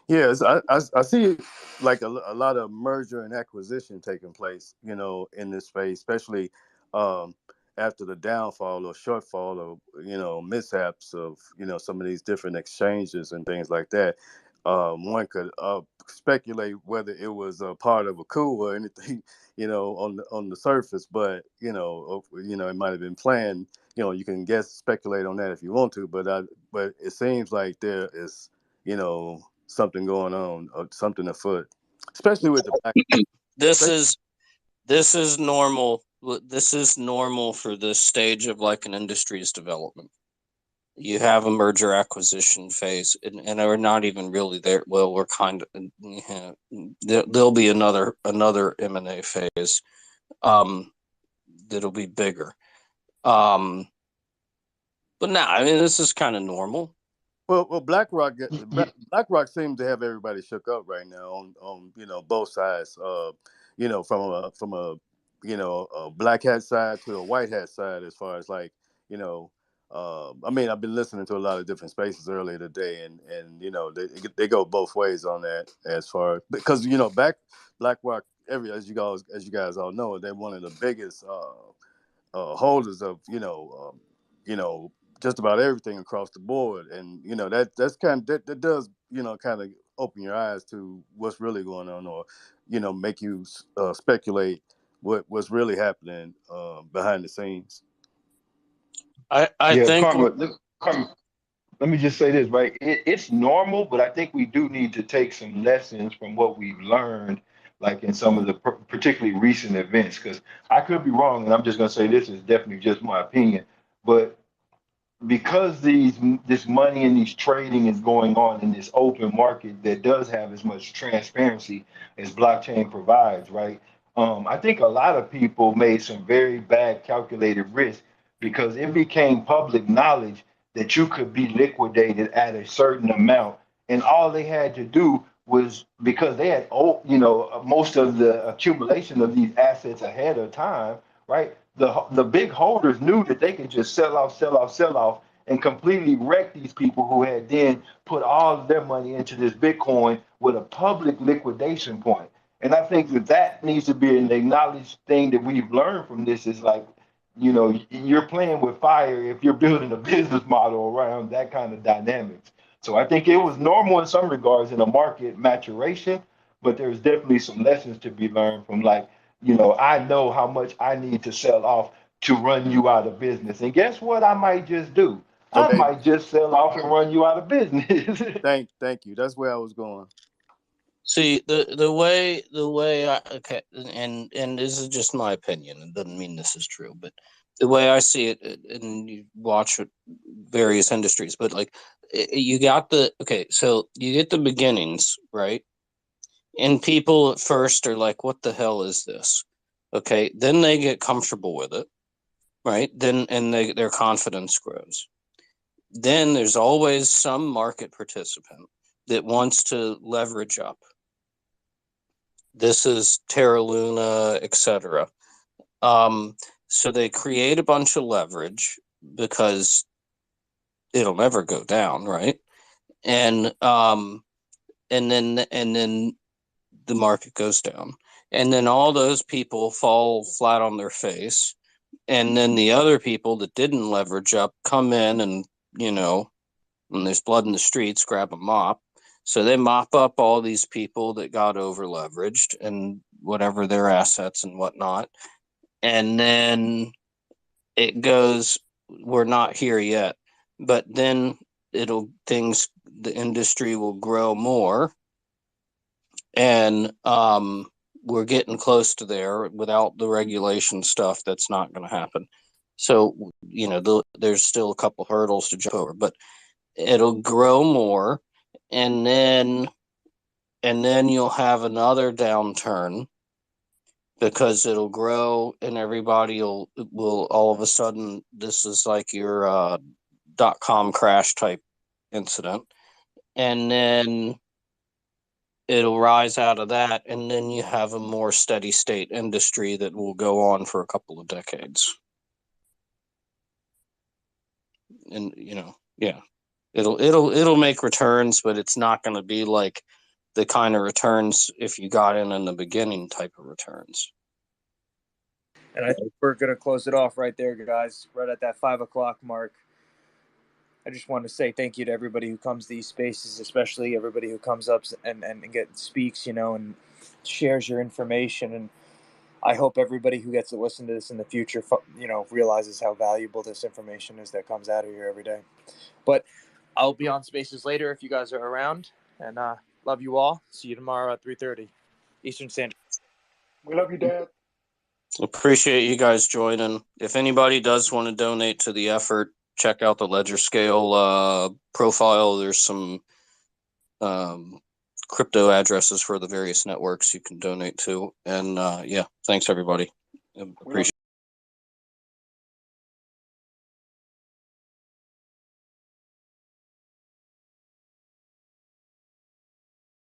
Yes, I see like a lot of merger and acquisition taking place, in this space, especially after the downfall or shortfall or, mishaps of, some of these different exchanges and things like that. One could speculate whether it was a part of a coup or anything, on the surface, but, it might have been planned. You can speculate on that if you want to, but it seems like there is, something going on or something afoot, especially with the black. This is normal. This is normal for this stage of like an industry's development. You have a merger acquisition phase, and we're not even really there. Well, we're kind of, there'll be another M&A phase, that'll be bigger. But now, I mean, this is kind of normal. Well, BlackRock seems to have everybody shook up right now on both sides. From a a black hat side to a white hat side, as far as like I mean, I've been listening to a lot of different spaces earlier today, and they go both ways on that, as far because BlackRock, as you guys all know, they're one of the biggest holders of just about everything across the board, and that's that does kind of open your eyes to what's really going on, or make you speculate what's really happening behind the scenes. I Yeah, think Karma, let me just say this, right? It's normal, but I think we do need to take some lessons from what we've learned, like in some of the particularly recent events, because I could be wrong, and I'm just going to say this is definitely just my opinion, but because this money and these trading is going on in this open market that does have as much transparency as blockchain provides, right? I think a lot of people made some very bad calculated risks because it became public knowledge that you could be liquidated at a certain amount, and all they had to do was because they had most of the accumulation of these assets ahead of time, right? The big holders knew that they could just sell off, and completely wreck these people who had then put all of their money into this Bitcoin with a public liquidation point. And I think that needs to be an acknowledged thing that we've learned from this is like, you're playing with fire if you're building a business model around that kind of dynamics. So I think it was normal in some regards in a market maturation, but there's definitely some lessons to be learned from like, I know how much I need to sell off to run you out of business. And guess what I might just do? I Okay, might just sell off and run you out of business. thank you. That's where I was going. See the way I okay, and this is just my opinion. It doesn't mean this is true, but the way I see it, and you watch various industries, but like you got so you get the beginnings, right? And people at first are like, "What the hell is this?" Okay, then they get comfortable with it, right? Then their confidence grows. Then there's always some market participant that wants to leverage up. This is Terra Luna, etc. So they create a bunch of leverage because it'll never go down, right? And then the market goes down. And then all those people fall flat on their face. And then the other people that didn't leverage up come in and, you know, when there's blood in the streets, grab a mop. So they mop up all these people that got over leveraged and whatever their assets and whatnot. And then it goes, we're not here yet, but then the industry will grow more. And we're getting close to there. Without the regulation stuff, that's not going to happen. So, you know, there's still a couple hurdles to jump over, but it'll grow more. And then you'll have another downturn because it'll grow and everybody will all of a sudden, this is like your .com crash type incident. And then it'll rise out of that, and then you have a more steady state industry that will go on for a couple of decades. And you know, yeah, it'll make returns, but it's not going to be like the kind of returns if you got in the beginning type of returns. And I think we're going to close it off right there, guys, right at that 5 o'clock mark. I just want to say thank you to everybody who comes to these spaces, especially everybody who comes up and speaks, you know, and shares your information. And I hope everybody who gets to listen to this in the future, you know, realizes how valuable this information is that comes out of here every day. But I'll be on spaces later if you guys are around. And love you all. See you tomorrow at 3:30 Eastern Standard. We love you, Dad. Appreciate you guys joining. If anybody does want to donate to the effort, check out the ledgerscale profile. There's some crypto addresses for the various networks you can donate to. And yeah, thanks everybody. Appreciate it.